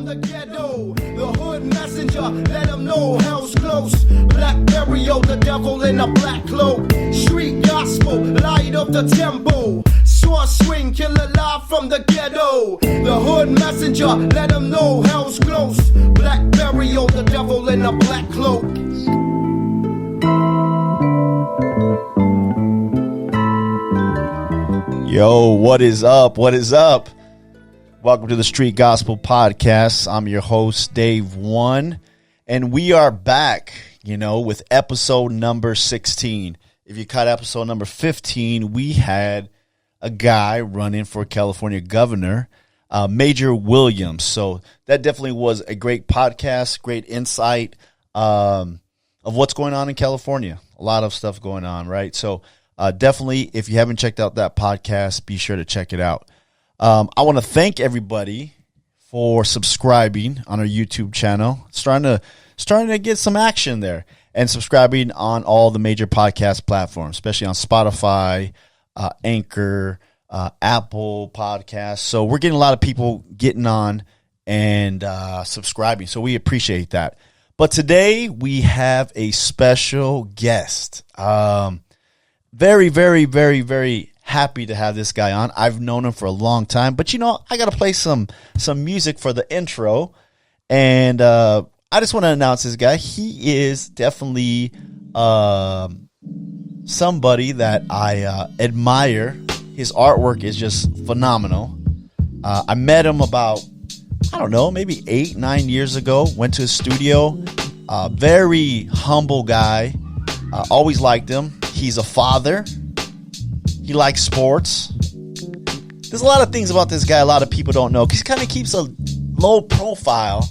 from the ghetto, the hood messenger, let them know hell's close. Black burial, the devil in a black cloak. Street gospel, light up the tempo. Sword swing, killer live from the ghetto. The hood messenger, let them know hell's close. Black burial, the devil in a black cloak. Yo, what is up? What is up? Welcome to the Street Gospel Podcast. I'm your host, Dave One, and we are back, with episode number 16. If you caught episode number 15, we had a guy running for California governor, Major Williams. So that definitely was a great podcast, great insight of what's going on in California. A lot of stuff going on, right? So definitely, if you haven't checked out that podcast, be sure to check it out. I want to thank everybody for subscribing on our YouTube channel. Starting to get some action there, and subscribing on all the major podcast platforms, especially on Spotify, Anchor, Apple Podcasts. So we're getting a lot of people getting on and subscribing. So we appreciate that. But today we have a special guest. Very, very, very, very happy to have this guy on. I've known him for a long time, but I got to play some music for the intro. And I just want to announce this guy. He is definitely somebody that I admire. His artwork is just phenomenal. I met him about, maybe 8-9 years ago. Went to his studio. Very humble guy. Always liked him. He's a father. He likes sports. There's a lot of things about this guy a lot of people don't know, because he kind of keeps a low profile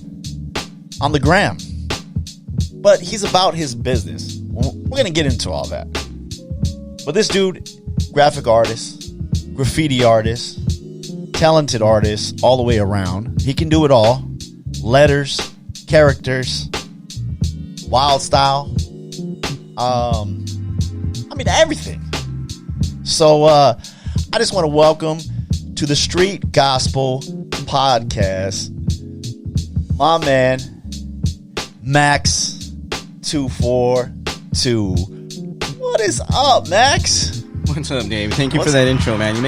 on the gram. But he's about his business. We're going to get into all that. But this dude, graphic artist, graffiti artist, talented artist all the way around. He can do it all. Letters, characters, wild style. Everything. So I just want to welcome to the Street Gospel Podcast my man Maxx242. What is up, Max? What's up, Dave? Thank you for that intro, man. You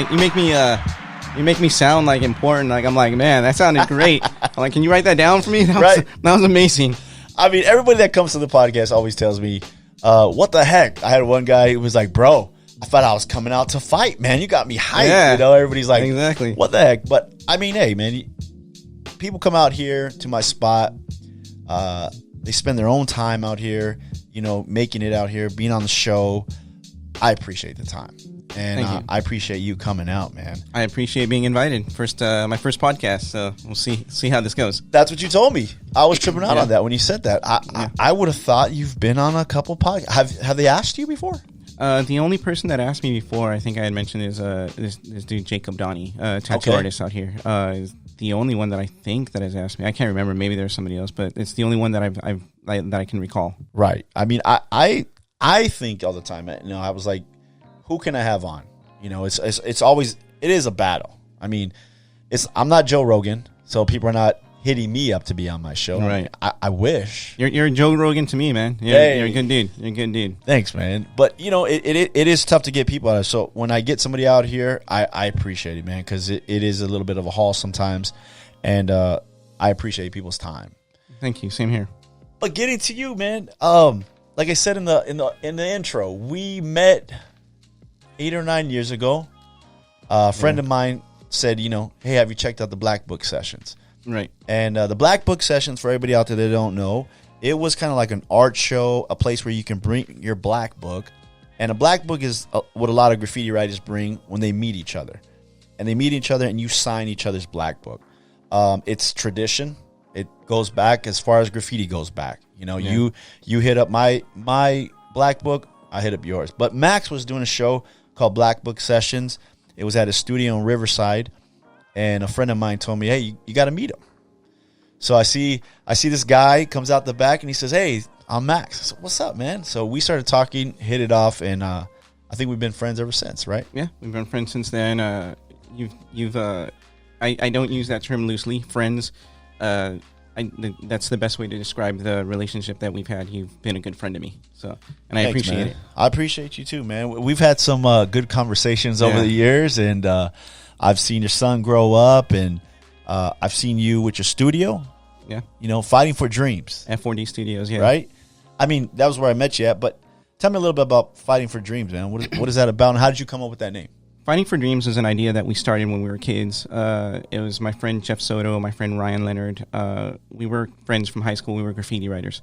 make me sound like important. Like I'm like, man, that sounded great. I'm like, can you write that down for me? That was amazing. Everybody that comes to the podcast always tells me, what the heck? I had one guy who was like, bro, I thought I was coming out to fight, man. You got me hyped. Yeah, everybody's like, exactly. What the heck? But hey, man, people come out here to my spot. They spend their own time out here, making it out here, being on the show. I appreciate the time. And I appreciate you coming out, man. I appreciate being invited. My first podcast. So we'll see how this goes. That's what you told me. I was tripping out on that when you said that. I would have thought you've been on a couple podcasts. Have they asked you before? The only person that asked me before, I think I had mentioned, is this dude Jacob Donnie, tattoo artist out here. Is the only one that I think that has asked me. I can't remember. Maybe there's somebody else, but it's the only one that that I can recall. Right. I think all the time. I was like, who can I have on? It's always, it is a battle. I'm not Joe Rogan, so people are not hitting me up to be on my show. Right. I wish. You're Joe Rogan to me, man. You're a good dude. You're a good dude. Thanks, man. But it is tough to get people out of. So when I get somebody out here, I appreciate it, man, because it is a little bit of a haul sometimes, and I appreciate people's time. Thank you. Same here. But getting to you, man. Like I said in the intro, we met 8 or 9 years ago. A friend of mine said, hey, have you checked out the Black Book Sessions? Right. And the Black Book Sessions, for everybody out there that don't know, it was kind of like an art show, a place where you can bring your black book. And a black book is what a lot of graffiti writers bring when they meet each other. And they meet each other and you sign each other's black book. It's tradition. It goes back as far as graffiti goes back. You hit up my black book, I hit up yours. But Maxx was doing a show called Black Book Sessions. It was at a studio in Riverside, and a friend of mine told me, hey, you got to meet him. So I see this guy comes out the back, and he says, hey, I'm Maxx. I said, what's up, man? So we started talking, hit it off, and I think we've been friends ever since, right? Yeah, we've been friends since then. I don't use that term loosely. Friends, that's the best way to describe the relationship that we've had. You've been a good friend to me, so and I Thanks, appreciate man. it. I appreciate you too, man. We've had some good conversations over the years, and I've seen your son grow up, and I've seen you with your studio. Yeah, fighting for dreams. F4D Studios. Yeah, right. I mean, that was where I met you at. But tell me a little bit about Fighting for Dreams, man. What is that about, and how did you come up with that name? Fighting for Dreams was an idea that we started when we were kids. It was my friend Jeff Soto, my friend Ryan Leonard. We were friends from high school. We were graffiti writers.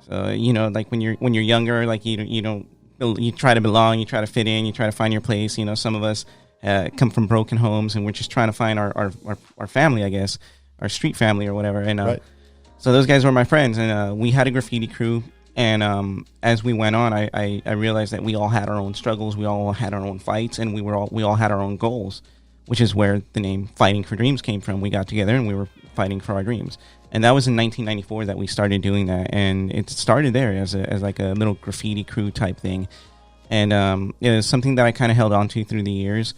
So like when you're younger, like you try to belong, you try to fit in, you try to find your place. Some of us come from broken homes, and we're just trying to find our family, I guess, our street family or whatever. And right. So those guys were my friends, and we had a graffiti crew. And as we went on, I realized that we all had our own struggles, we all had our own fights, and we all had our own goals, which is where the name Fighting for Dreams came from. We got together and we were fighting for our dreams, and that was in 1994 that we started doing that. And it started there as like a little graffiti crew type thing, and it was something that I kind of held on to through the years.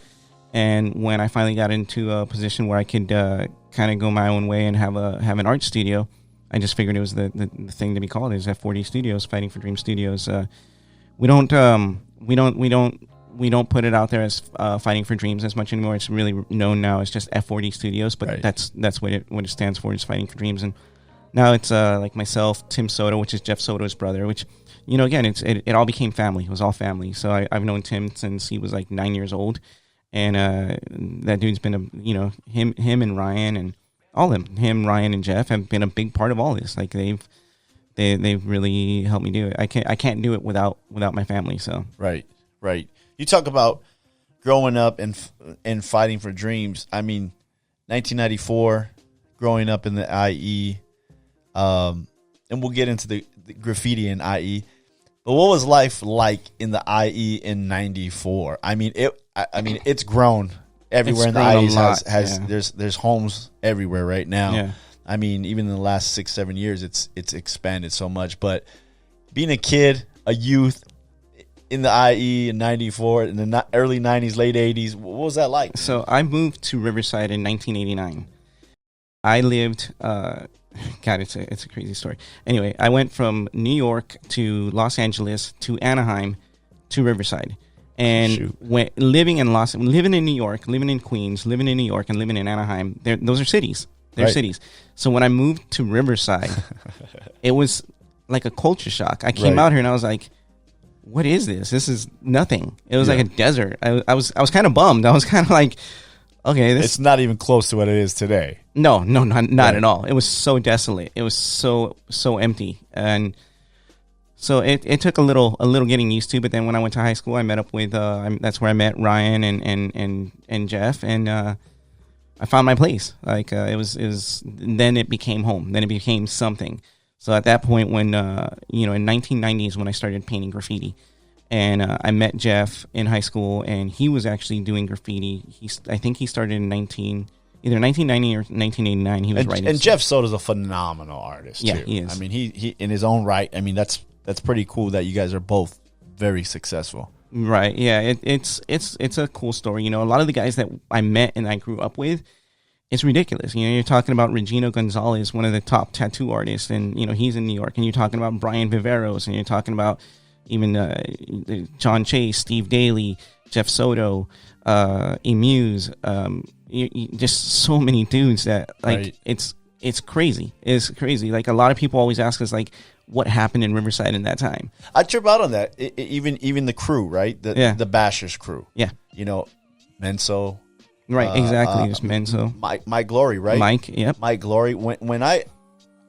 And when I finally got into a position where I could kind of go my own way and have an art studio, I just figured it was the thing to be called is F4D Studios, Fighting for Dream Studios. We don't put it out there as Fighting for Dreams as much anymore. It's really known now as just F4D Studios, but right. that's what it stands for, is Fighting for Dreams. And now it's like myself, Tim Soto, which is Jeff Soto's brother, which again it all became family. It was all family. So I've known Tim since he was like 9 years old, and that dude's been him and Ryan and all of them, him, Ryan, and Jeff, have been a big part of all this. Like they've really helped me do it. I can't do it without my family. So right. You talk about growing up and fighting for dreams. I mean, 1994, growing up in the IE, and we'll get into the graffiti in IE. But what was life like in the IE in '94? I mean, it's grown. Everywhere in the IEs has there's homes everywhere right now. Yeah. I mean, even in the last 6-7 years, it's expanded so much. But being a kid, a youth in the IE in '94, in the early '90s, late '80s, what was that like? So I moved to Riverside in 1989. I lived. God, it's a crazy story. Anyway, I went from New York to Los Angeles to Anaheim to Riverside. And living in New York, living in Queens, living in New York, and living in Anaheim, those are cities. They're cities. So when I moved to Riverside, it was like a culture shock. I came out here and I was like, "What is this? This is nothing." It was like a desert. I was kind of bummed. I was kind of like, "Okay, it's not even close to what it is today." No, not at all. It was so desolate. It was so empty. And so it took a little getting used to, but then when I went to high school, I met up with that's where I met Ryan and Jeff, and I found my place. Like it was then it became home. Then it became something. So at that point, when in 1990 is when I started painting graffiti, and I met Jeff in high school, and he was actually doing graffiti. I think he started in either 1990 or 1989. He was writing. And Jeff Soto's a phenomenal artist. Yeah, too. He is. I mean, he in his own right. I mean, that's pretty cool that you guys are both very successful. Right. Yeah. It's a cool story. A lot of the guys that I met and I grew up with, it's ridiculous. You're talking about Regino Gonzalez, one of the top tattoo artists, and he's in New York. And you're talking about Brian Viveros, and you're talking about even Chase, Steve Daly, Jeff Soto, Emuse. Just so many dudes that it's crazy. It's crazy. Like a lot of people always ask us like, what happened in Riverside in that time? I trip out on that. Even the crew, right? The Bashers crew. Yeah. Menso. Right, exactly. It was Menso. Mike Glory, right? Mike, yep. Mike Glory. When I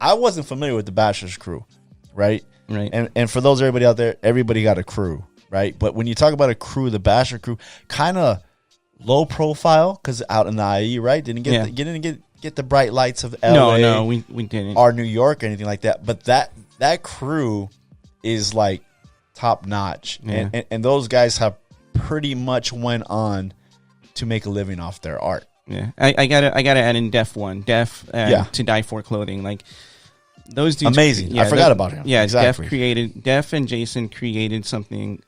wasn't familiar with the Bashers crew, right? Right. And for everybody out there, everybody got a crew, right? But when you talk about a crew, the Basher crew, kind of low profile because out in the IE, right? Didn't get the bright lights of LA. No, we didn't. Or New York or anything like that. But that crew is like top notch, and those guys have pretty much went on to make a living off their art. Yeah, I gotta add in Def to Die For Clothing. Like those dudes, amazing. I forgot about him. Yeah, exactly. Def and Jason created something,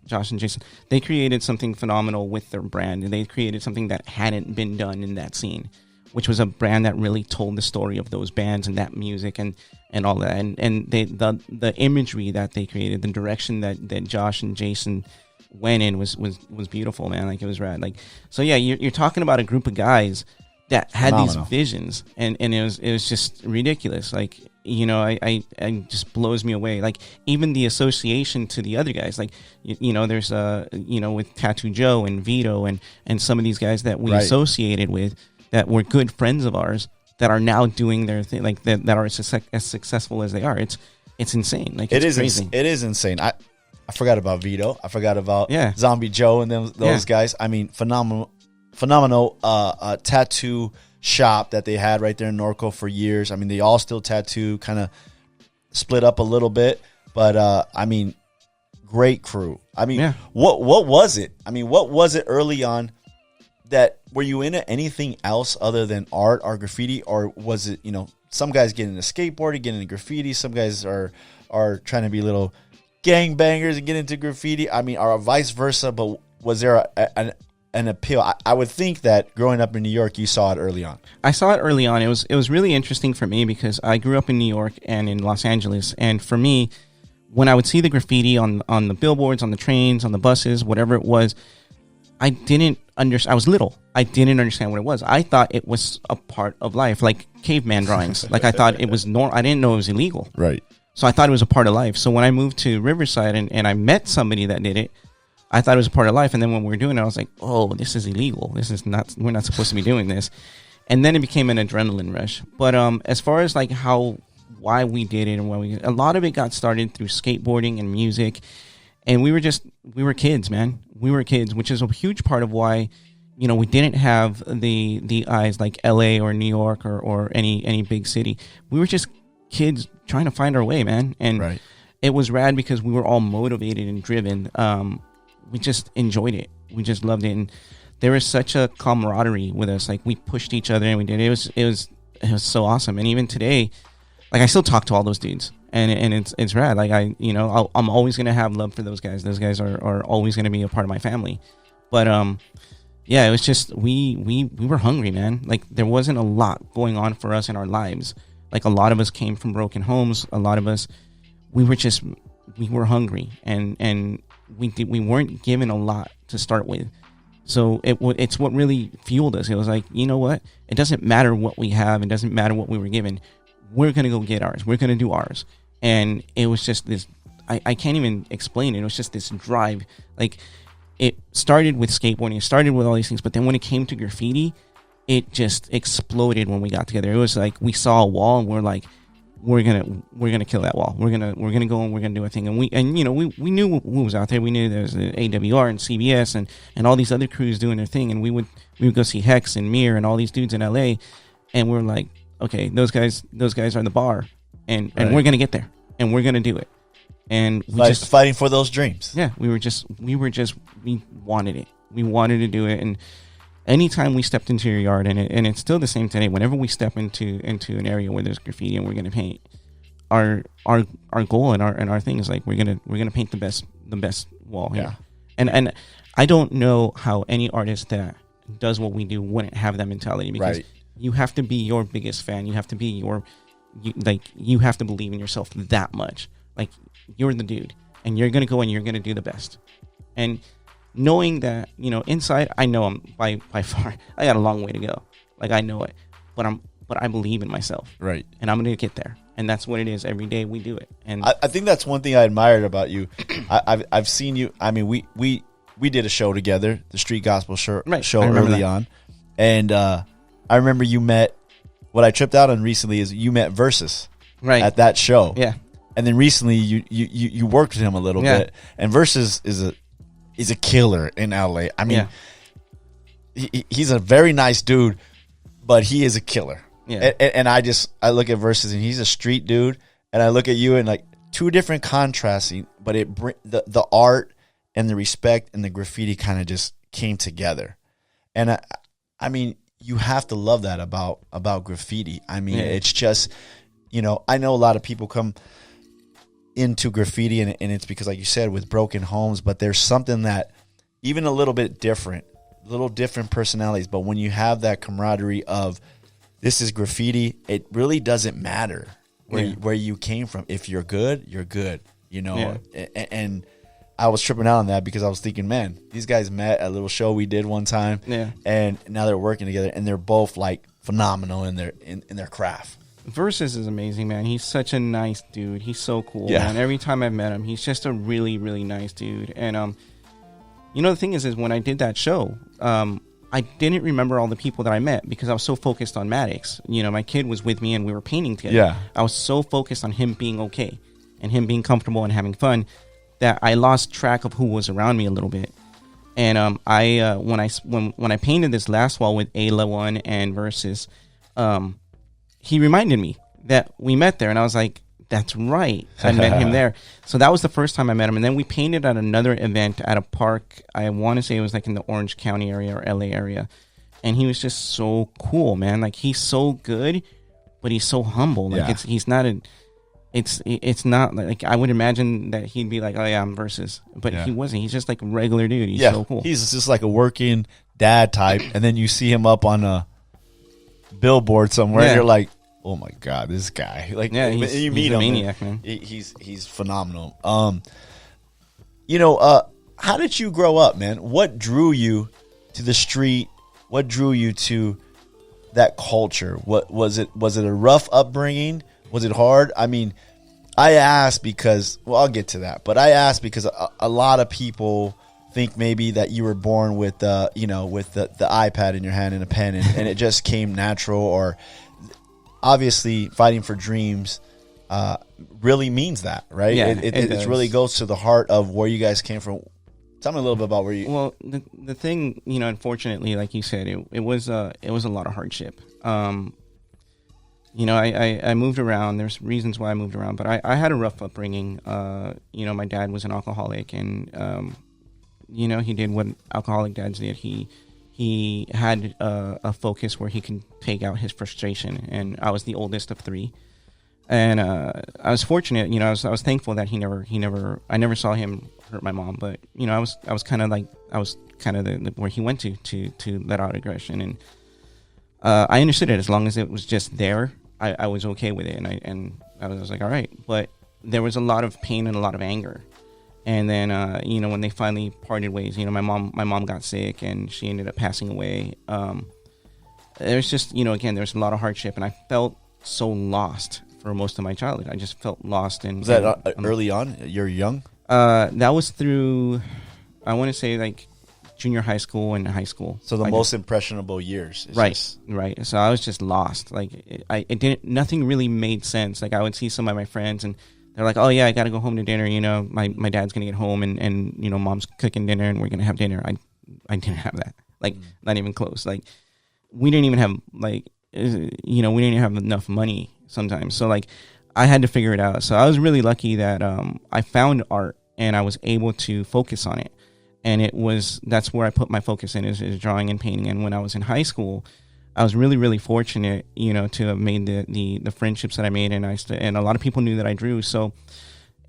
Josh and Jason. They created something phenomenal with their brand, and they created something that hadn't been done in that scene. which was a brand that really told the story of those bands and that music and all that. And the imagery that they created, the direction that Josh and Jason went in was beautiful, man. Like, it was rad. Like, so yeah, you're talking about a group of guys that had these visions, and it was just ridiculous. Like, you know, I just blows me away. Like, even the association to the other guys, like, you know, there's you know, with Tattoo Joe and Vito and some of these guys that we associated with that were good friends of ours that are now doing their thing, like that are as successful as they are. It's insane. Like, it's crazy. It is insane. I forgot about Vito. I forgot about Zombie Joe and those guys. I mean, phenomenal tattoo shop that they had right there in Norco for years. I mean, they all still tattoo, kind of split up a little bit, but I mean, great crew. I mean, what was it? I mean, what was it early on that, were you into anything else other than art or graffiti, or was it, you know, some guys get into skateboarding, get into graffiti, some guys are trying to be little gangbangers and get into graffiti? I mean, or vice versa, but was there an appeal? I would think that growing up in New York, you saw it early on. I saw it early on. It was really interesting for me because I grew up in New York and in Los Angeles, and for me, when I would see the graffiti on the billboards, on the trains, on the buses, whatever it was, I didn't understand. I was little. I didn't understand what it was. I thought it was a part of life, like caveman drawings. Like, I thought it was normal. I didn't know it was illegal. Right. So I thought it was a part of life. So when I moved to Riverside and I met somebody that did it, I thought it was a part of life. And then when we were doing it, I was like, oh, this is illegal. This is not, we're not supposed to be doing this. And then it became an adrenaline rush. But as far as like why we did it and a lot of it got started through skateboarding and music. And we were kids, man. We were kids, which is a huge part of why, you know, we didn't have the eyes like LA or New York or any big city. We were just kids trying to find our way, man. And it was rad because we were all motivated and driven. We just enjoyed it. We just loved it. And there was such a camaraderie with us. Like, we pushed each other and we did it. It was so awesome. And even today, like, I still talk to all those dudes. And it's rad. Like, I'm always gonna have love for those guys. Those guys are always gonna be a part of my family. But yeah, it was just we were hungry, man. Like, there wasn't a lot going on for us in our lives. Like, a lot of us came from broken homes. A lot of us, we were hungry, and we weren't given a lot to start with. So it's what really fueled us. It was like, you know what? It doesn't matter what we have. It doesn't matter what we were given. We're gonna go get ours. We're gonna do ours. And it was just this, I can't even explain it. It was just this drive. Like, it started with skateboarding, it started with all these things, but then when it came to graffiti, it just exploded when we got together. It was like, we saw a wall and we're like, we're gonna kill that wall. We're gonna go and we're gonna do a thing. And you know, we knew who was out there. We knew there was the AWR and CBS and all these other crews doing their thing. And we would go see Hex and Mir and all these dudes in LA, and we're like, okay, those guys are the bar. And we're gonna get there, and we're gonna do it, and we just fighting for those dreams. Yeah, we wanted it. We wanted to do it, and anytime we stepped into your yard, and it's still the same today. Whenever we step into an area where there's graffiti and we're gonna paint, our goal and our thing is like we're gonna paint the best wall here. And I don't know how any artist that does what we do wouldn't have that mentality, because you have to be your biggest fan. You have to be you have to believe in yourself that much. Like, you're the dude, and you're gonna go and you're gonna do the best. And knowing that, you know, inside, I know I'm by far, I got a long way to go. Like, I know it, but I believe in myself, right? And I'm gonna get there. And that's what it is. Every day we do it. And I think that's one thing I admired about you. I've seen you. I mean, we did a show together, the Street Gospel show early on, and I remember you met. What I tripped out on recently is you met Versus at that show. Yeah. And then recently you worked with him a little bit. And Versus is a killer in LA. I mean, he's a very nice dude, but he is a killer. Yeah. And I look at Versus, and he's a street dude, and I look at you, and like two different contrasting, but the art and the respect and the graffiti kind of just came together. And I mean, you have to love that about graffiti. I mean, it's just, you know, I know a lot of people come into graffiti and it's because, like you said, with broken homes, but there's something that even a little bit different, little different personalities. But when you have that camaraderie of this is graffiti. It really doesn't matter where you came from. If you're good, you're good. You know, and I was tripping out on that because I was thinking, man, these guys met at a little show we did one time, and now they're working together, and they're both like phenomenal in their craft. Versus is amazing, man. He's such a nice dude. He's so cool, man. Every time I've met him, he's just a really, really nice dude. And you know, the thing is when I did that show, I didn't remember all the people that I met because I was so focused on Maddox. You know, my kid was with me and we were painting together. Yeah. I was so focused on him being okay and him being comfortable and having fun that I lost track of who was around me a little bit. And when I painted this last wall with Ayla 1 and Versus, he reminded me that we met there, and I was like, that's right. I met him there. So that was the first time I met him. And then we painted at another event at a park. I want to say it was like in the Orange County area or LA area. And he was just so cool, man. Like, he's so good, but he's so humble. Like, it's not like I would imagine that he'd be like, oh yeah, I'm Versus. But he wasn't. He's just like a regular dude. He's so cool. He's just like a working dad type. And then you see him up on a billboard somewhere, and you're like, oh my god, this guy! Like, you meet him, maniac, man. He's phenomenal. You know, how did you grow up, man? What drew you to the street? What drew you to that culture? What was it? Was it a rough upbringing? Was it hard? I mean, I asked because, well, I'll get to that, but I asked because a lot of people think maybe that you were born with the iPad in your hand and a pen and it just came natural, or obviously fighting for dreams really means that, right? Yeah, it really goes to the heart of where you guys came from. Tell me a little bit about where you. Well, the thing, you know, unfortunately, like you said, it was a lot of hardship. You know, I moved around. There's reasons why I moved around, but I had a rough upbringing. You know, my dad was an alcoholic, and you know, he did what alcoholic dads did. He had a focus where he can take out his frustration, and I was the oldest of 3. And I was fortunate, you know, I was thankful that I never saw him hurt my mom, but you know, I was kind of the where he went to let out aggression, and I understood it as long as it was just there. I was okay with it, and I was like, all right. But there was a lot of pain and a lot of anger. And then, you know, when they finally parted ways, you know, my mom got sick and she ended up passing away. There's just, you know, again, there's a lot of hardship, and I felt so lost for most of my childhood. I just felt lost. And was that early on? You're young? That was through, I want to say, like junior high school and high school. So the most impressionable years. Right. So I was just lost. Like nothing really made sense. Like I would see some of my friends and they're like, oh yeah, I got to go home to dinner. You know, my dad's going to get home and, you know, mom's cooking dinner and we're going to have dinner. I didn't have that. Like not even close. Like we didn't even have like, you know, we didn't even have enough money sometimes. So like I had to figure it out. So I was really lucky that I found art and I was able to focus on it. And that's where I put my focus in is drawing and painting. And when I was in high school, I was really, really fortunate, you know, to have made the friendships that I made. And and a lot of people knew that I drew. So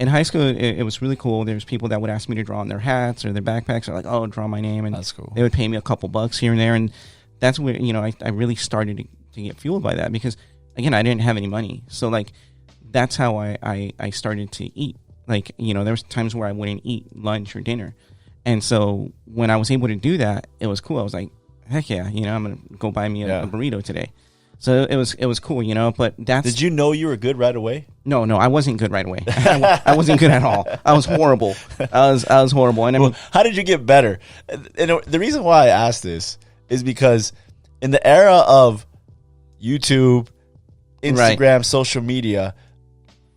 in high school, it was really cool. There's people that would ask me to draw on their hats or their backpacks. They're like, oh, draw my name. And that's cool. They would pay me a couple bucks here and there. And that's where, you know, I really started to get fueled by that because, again, I didn't have any money. So, like, that's how I started to eat. Like, you know, there was times where I wouldn't eat lunch or dinner. And so when I was able to do that, it was cool. I was like, heck yeah, you know, I'm going to go buy me a burrito today. So it was cool, you know, but that's... Did you know you were good right away? No, I wasn't good right away. I wasn't good at all. I was horrible. I was horrible. And I mean, how did you get better? And the reason why I asked this is because in the era of YouTube, Instagram, social media,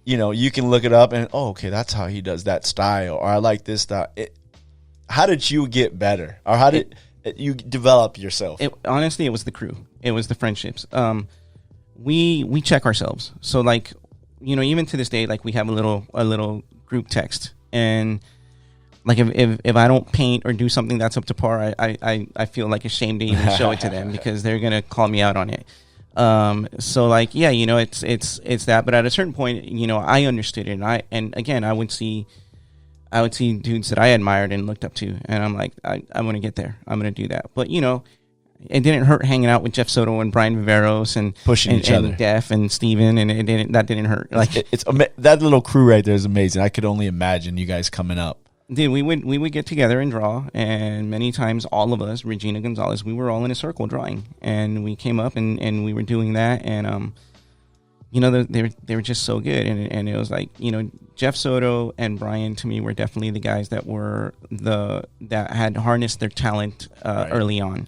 you know, you can look it up and, oh, okay, that's how he does that style, or I like this style. How did you get better? Or how did you develop yourself? Honestly, it was the crew. It was the friendships. We check ourselves. So, like, you know, even to this day, like, we have a little group text. And, like, if I don't paint or do something that's up to par, I feel, like, ashamed to even show it to them because they're going to call me out on it. So, like, yeah, you know, it's that. But at a certain point, you know, I understood it. And again, I would see dudes that I admired and looked up to, and I'm like, I'm going to get there. I'm going to do that. But, you know, It didn't hurt hanging out with Jeff Soto and Brian Viveros and pushing each other, Def and Steven, and that didn't hurt. Like that little crew right there is amazing. I could only imagine you guys coming up. Dude, we would get together and draw, and many times all of us, Regina Gonzalez, we were all in a circle drawing, and we came up and we were doing that, and you know, they were just so good, and it was like, you know, Jeff Soto and Brian to me were definitely the guys that had harnessed their talent early on.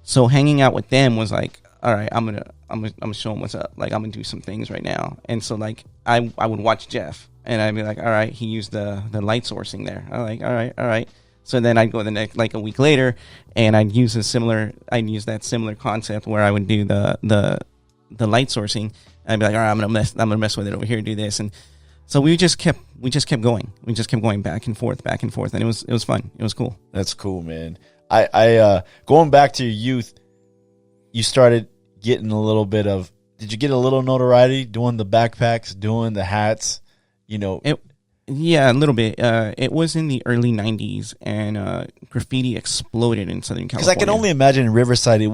So hanging out with them was like, all right, I'm gonna show them what's up. Like, I'm gonna do some things right now. And so like I would watch Jeff, and I'd be like, all right, he used the light sourcing there. I'm like, all right. So then I'd go the next, like a week later, and I'd use that similar concept where I would do the light sourcing. I'd be like, all right, I'm gonna mess with it over here, do this, and so we just kept going. We just kept going back and forth, and it was fun. It was cool. That's cool, man. I going back to your youth, you started getting a little bit of. Did you get a little notoriety doing the backpacks, doing the hats? You know, yeah, a little bit. It was in the early '90s, and graffiti exploded in Southern California. Because I can only imagine in Riverside,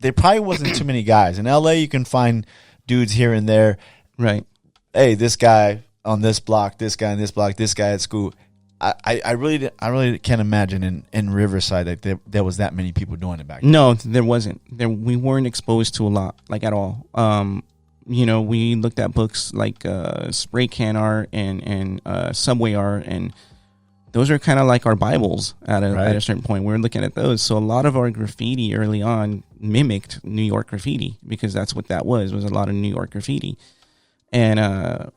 there probably wasn't too many guys. In LA, you can find dudes here and there. Right. Hey, this guy on this block, this guy on this block, this guy at school. I really can't imagine in Riverside that there was that many people doing it back then. No, there wasn't. We weren't exposed to a lot, like at all. You know, we looked at books like spray can art and subway art, and those are kind of like our Bibles at a certain point. We were looking at those. So a lot of our graffiti early on mimicked New York graffiti, because that's what that was a lot of New York graffiti. And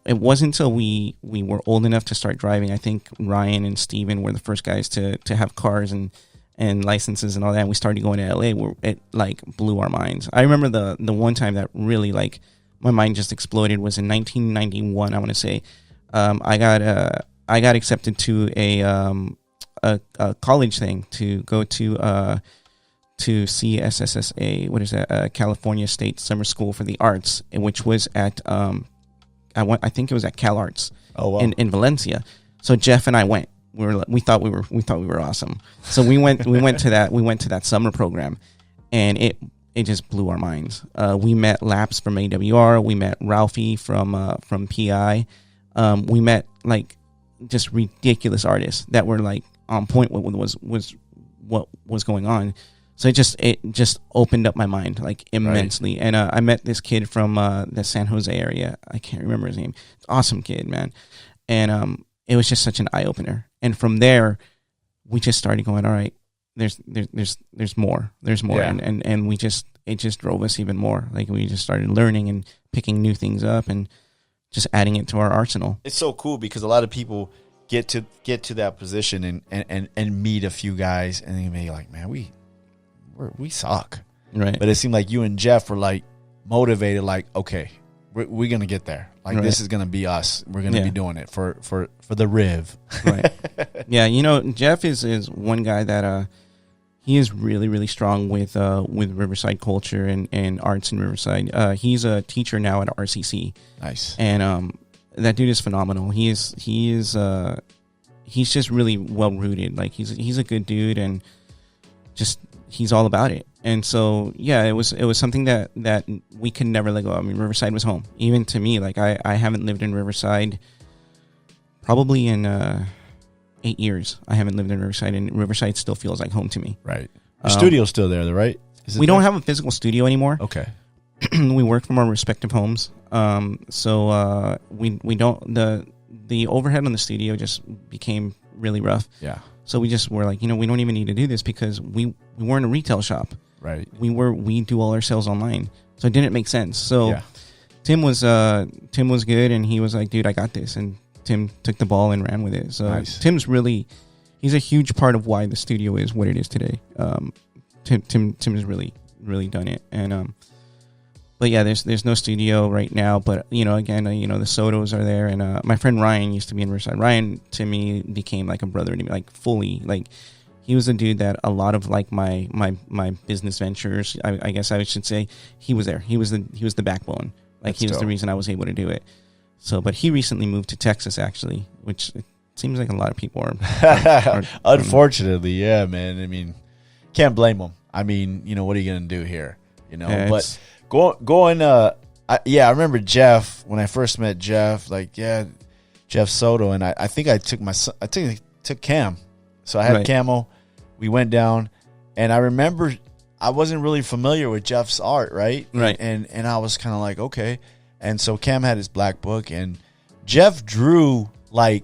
it wasn't until we were old enough to start driving. I think Ryan and Steven were the first guys to have cars and licenses and all that. And we started going to LA, where it like blew our minds. I remember the one time that really like my mind just exploded was in 1991. I want to say I got accepted to a college thing to go to CSSSA. What is that? California State Summer School for the Arts, which was at I think it was at Cal Arts. Oh, wow. in Valencia. So Jeff and I went. We thought we were awesome. So we went to that summer program, and it just blew our minds. We met Laps from AWR. We met Ralphie from PI. We met like just ridiculous artists that were like on point with what was going on. So it just opened up my mind like immensely. Right. And I met this kid from the San Jose area. I can't remember his name. Awesome kid, man. And it was just such an eye opener. And from there, we just started going, all right, there's more. There's more. Yeah. And it just drove us even more. Like we just started learning and picking new things up and just adding it to our arsenal. It's so cool because a lot of people get to that position and meet a few guys, and they may be like, man, we suck. Right. But it seemed like you and Jeff were like motivated, like, okay, we're going to get there. Like, this is going to be us. We're going to be doing it for the Riv. Right. Yeah. You know, Jeff is one guy that, he is really, really strong with Riverside culture and arts in Riverside. He's a teacher now at RCC. Nice. And, that dude is phenomenal. He's just really well rooted. Like he's a good dude, and just he's all about it. And so yeah, it was something that we could never let go. I mean, Riverside was home. Even to me, like I haven't lived in Riverside probably in 8 years. I haven't lived in Riverside, and Riverside still feels like home to me. Right. Your studio's still there, right? We don't have a physical studio anymore. Okay. We work from our respective homes. So we don't, the overhead on the studio just became really rough. Yeah. So we just were like, we don't even need to do this because we weren't a retail shop. Right. We do all our sales online. So it didn't make sense. So Tim was good, and he was like, dude, I got this. And Tim took the ball and ran with it. So nice. He's a huge part of why the studio is what it is today. Tim has really, really done it. And, but yeah, there's no studio right now. But again, the Sotos are there, and my friend Ryan used to be in Riverside. Ryan to me became like a brother to me, like fully. Like he was a dude that a lot of like my business ventures, I guess I should say, he was there. He was the backbone. Like he was the reason I was able to do it. So, but he recently moved to Texas, actually, which it seems like a lot of people are. Unfortunately, yeah, man. I mean, can't blame him. I mean, you know, what are you going to do here? You know, Yeah, but going, I remember Jeff, when I first met Jeff, like, Jeff Soto. And I think I took Cam. So I had Camo. We went down, and I remember I wasn't really familiar with Jeff's art, right? Right. And I was kind of like, okay. And so Cam had his black book, and Jeff drew like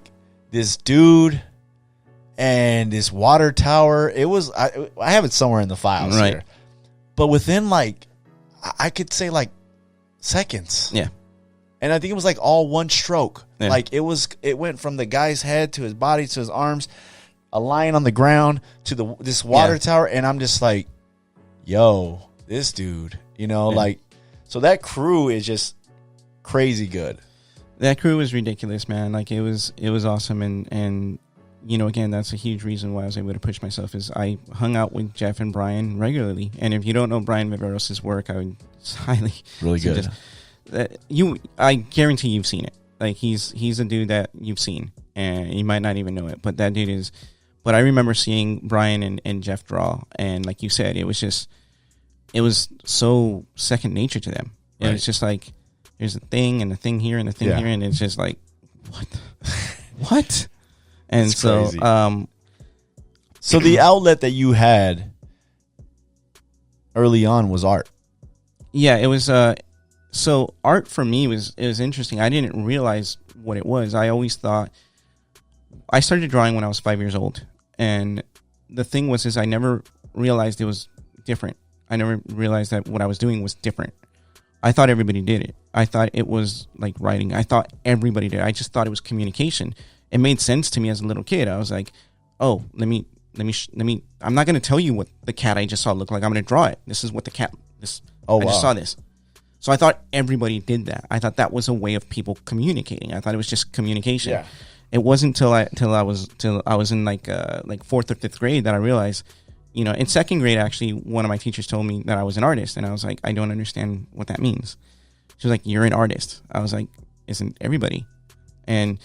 this dude and this water tower. It was I have it somewhere in the files here, but within like I could say like seconds. Yeah. And I think it was like all one stroke. Yeah. Like it went from the guy's head to his body to his arms, a line on the ground to this water tower, and I'm just like, yo, this dude, you know, like, so that crew is just crazy good. That crew was ridiculous, man. Like it was awesome, and you know, again, that's a huge reason why I was able to push myself. Is I hung out with Jeff and Brian regularly, and if you don't know Brian Viveros' work, I would highly really good. I guarantee you've seen it. Like he's a dude that you've seen, and you might not even know it, but that dude is. But I remember seeing Brian and Jeff draw, and like you said, it was so second nature to them. It was just like, there's a thing and a thing here and a thing here, and it's just like, what? What? And it's so, crazy. So the outlet that you had early on was art. Yeah, it was. So art for me was interesting. I didn't realize what it was. I always thought I started drawing when I was 5 years old, and the thing was I never realized it was different. I never realized that what I was doing was different. I thought everybody did it. I thought it was like writing. I thought everybody did it. I just thought it was communication. It made sense to me as a little kid. I was like, oh, let me. I'm not going to tell you what the cat I just saw looked like. I'm going to draw it. This is what the cat. I just saw this. So I thought everybody did that. I thought that was a way of people communicating. I thought it was just communication. Yeah. It wasn't till I was in like fourth or fifth grade that I realized, you know, in second grade, actually, one of my teachers told me that I was an artist, and I was like, I don't understand what that means. She was like, you're an artist. I was like, isn't everybody? And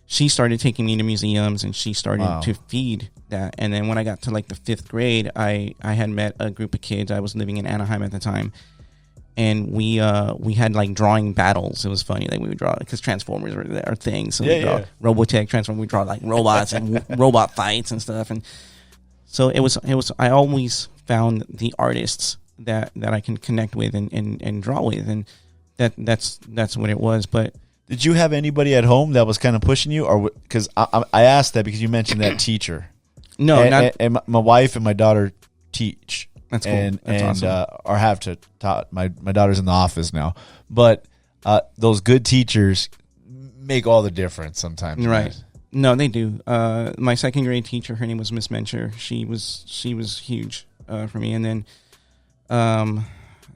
she started taking me to museums, and she started to feed that. And then when I got to like the fifth grade, I had met a group of kids. I was living in Anaheim at the time. And we had like drawing battles. It was funny. Like we would draw because Transformers were our thing. So we draw Robotech, Transformers. We draw like robots and robot fights and stuff. And so it was. I always found the artists that I can connect with and draw with, and that's what it was. But did you have anybody at home that was kind of pushing you, or because I asked that because you mentioned that teacher? No, and my wife and my daughter teach. That's cool. That's awesome. Or have to taught. My daughter's in the office now, but those good teachers make all the difference sometimes. Right. Right? No, they do. My second grade teacher, her name was Miss Mencher. She was huge for me. And then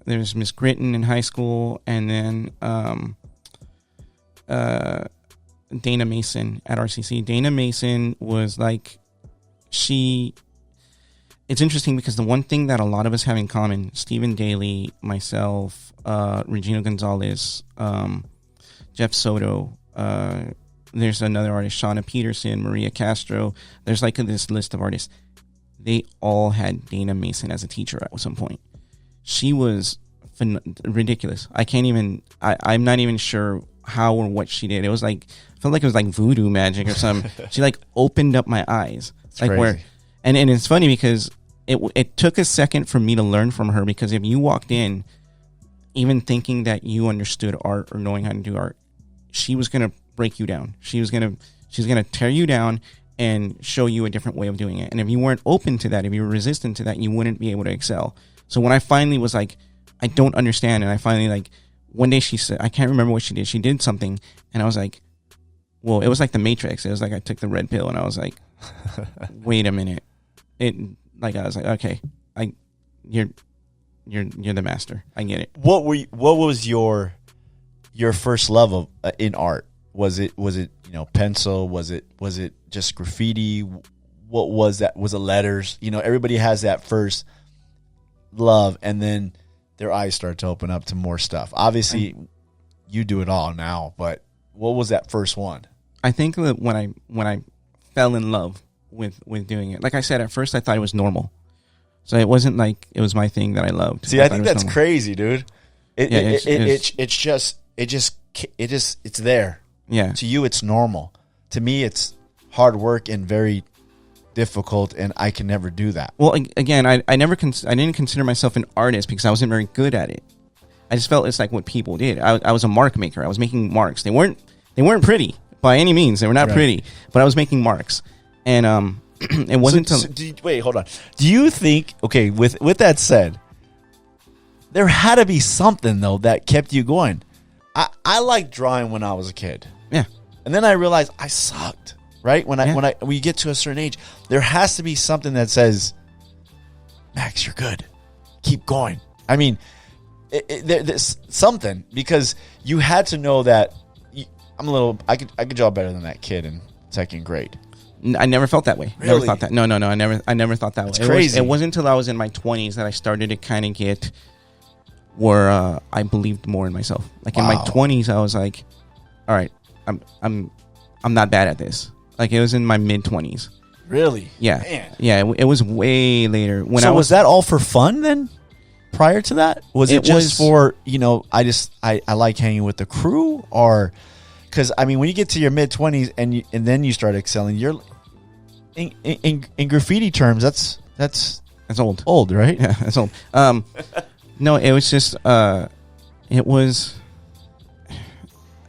there's Miss Gritton in high school, and then Dana Mason at RCC. Dana Mason was like It's interesting because the one thing that a lot of us have in common, Stephen Daly, myself, Regina Gonzalez, Jeff Soto, there's another artist, Shauna Peterson, Maria Castro. There's like this list of artists. They all had Dana Mason as a teacher at some point. She was ridiculous. I'm not even sure how or what she did. It was like, I felt like it was like voodoo magic or something. She like opened up my eyes. It's like crazy. Where, and it's funny because it took a second for me to learn from her, because if you walked in even thinking that you understood art or knowing how to do art, she was going to break you down. She's going to tear you down and show you a different way of doing it. And if you weren't open to that, if you were resistant to that, you wouldn't be able to excel. So when I finally was like, I don't understand, and I finally like, one day she said, I can't remember what she did. She did something, and I was like, well, it was like the Matrix. It was like I took the red pill, and I was like, wait a minute. I was like, okay, you're the master. I get it. What was your first love of in art? Was it pencil? Was it just graffiti? What was that? Was it letters? Everybody has that first love, and then their eyes start to open up to more stuff. Obviously, you do it all now, but what was that first one? I think that when I fell in love with doing it, like I said, at first I thought it was normal. So it wasn't like it was my thing that I loved. See, I think that's crazy, dude. It's there. Yeah. To you, it's normal. To me, it's hard work and very difficult, and I can never do that. Well, again, I didn't consider myself an artist because I wasn't very good at it. I just felt it's like what people did. I was a mark maker. I was making marks. They weren't pretty by any means. They were not pretty, but I was making marks, and it wasn't. Wait, hold on. Do you think? Okay, with that said, there had to be something though that kept you going. I liked drawing when I was a kid. Yeah, and then I realized I sucked. Right when we get to a certain age, there has to be something that says, "Max, you're good. Keep going." I mean, there's something, because you had to know that I could draw better than that kid in second grade. I never felt that way. Really? Never thought that. No. I never thought that way. It's crazy. It wasn't until I was in my 20s that I started to kind of get where I believed more in myself. Like in my 20s, I was like, "All right, I'm not bad at this." Like it was in my mid 20s. Really? Yeah. Man. Yeah. It was way later. Was that all for fun then? Prior to that, was it just for I like hanging with the crew, or because I mean when you get to your mid 20s and then you start excelling, you're in graffiti terms that's old, right? Yeah, that's old. No, it was just it was.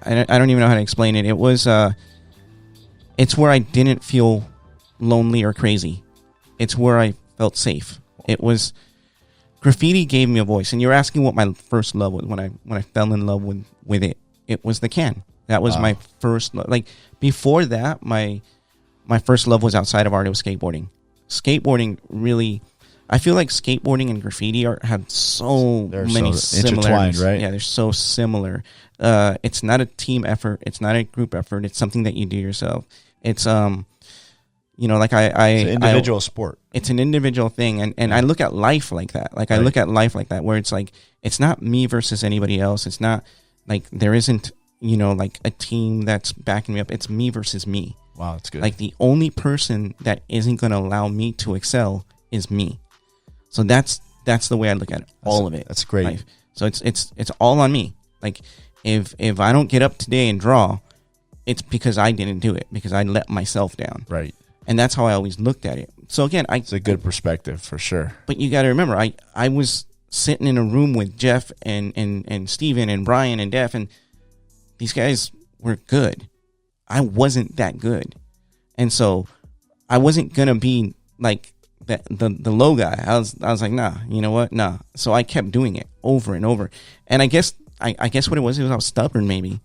I don't even know how to explain it. It was it's where I didn't feel lonely or crazy. It's where I felt safe. It was graffiti gave me a voice. And you're asking what my first love was when I fell in love with it. It was the can. That was my first love. Like before that, my first love was outside of art. It was skateboarding. Skateboarding really, I feel like skateboarding and graffiti art have many similarities. Right? Yeah, they're so similar. It's not a team effort. It's not a group effort. It's something that you do yourself. It's like it's an individual sport. It's an individual thing, and I look at life like that. Like I look at life like that, where it's like it's not me versus anybody else. It's not like there isn't like a team that's backing me up. It's me versus me. Wow, that's good. Like the only person that isn't going to allow me to excel is me. So that's the way I look at it. All of it. That's great. Life. So it's all on me. Like if I don't get up today and draw, it's because I didn't do it, because I let myself down. Right. And that's how I always looked at it. So again, it's a good perspective for sure. But you got to remember, I was sitting in a room with Jeff and Steven and Brian and Def, and these guys were good. I wasn't that good. And so I wasn't going to be like the low guy. I was like, nah, you know what? Nah. So I kept doing it over and over. And I guess what it was I was stubborn maybe.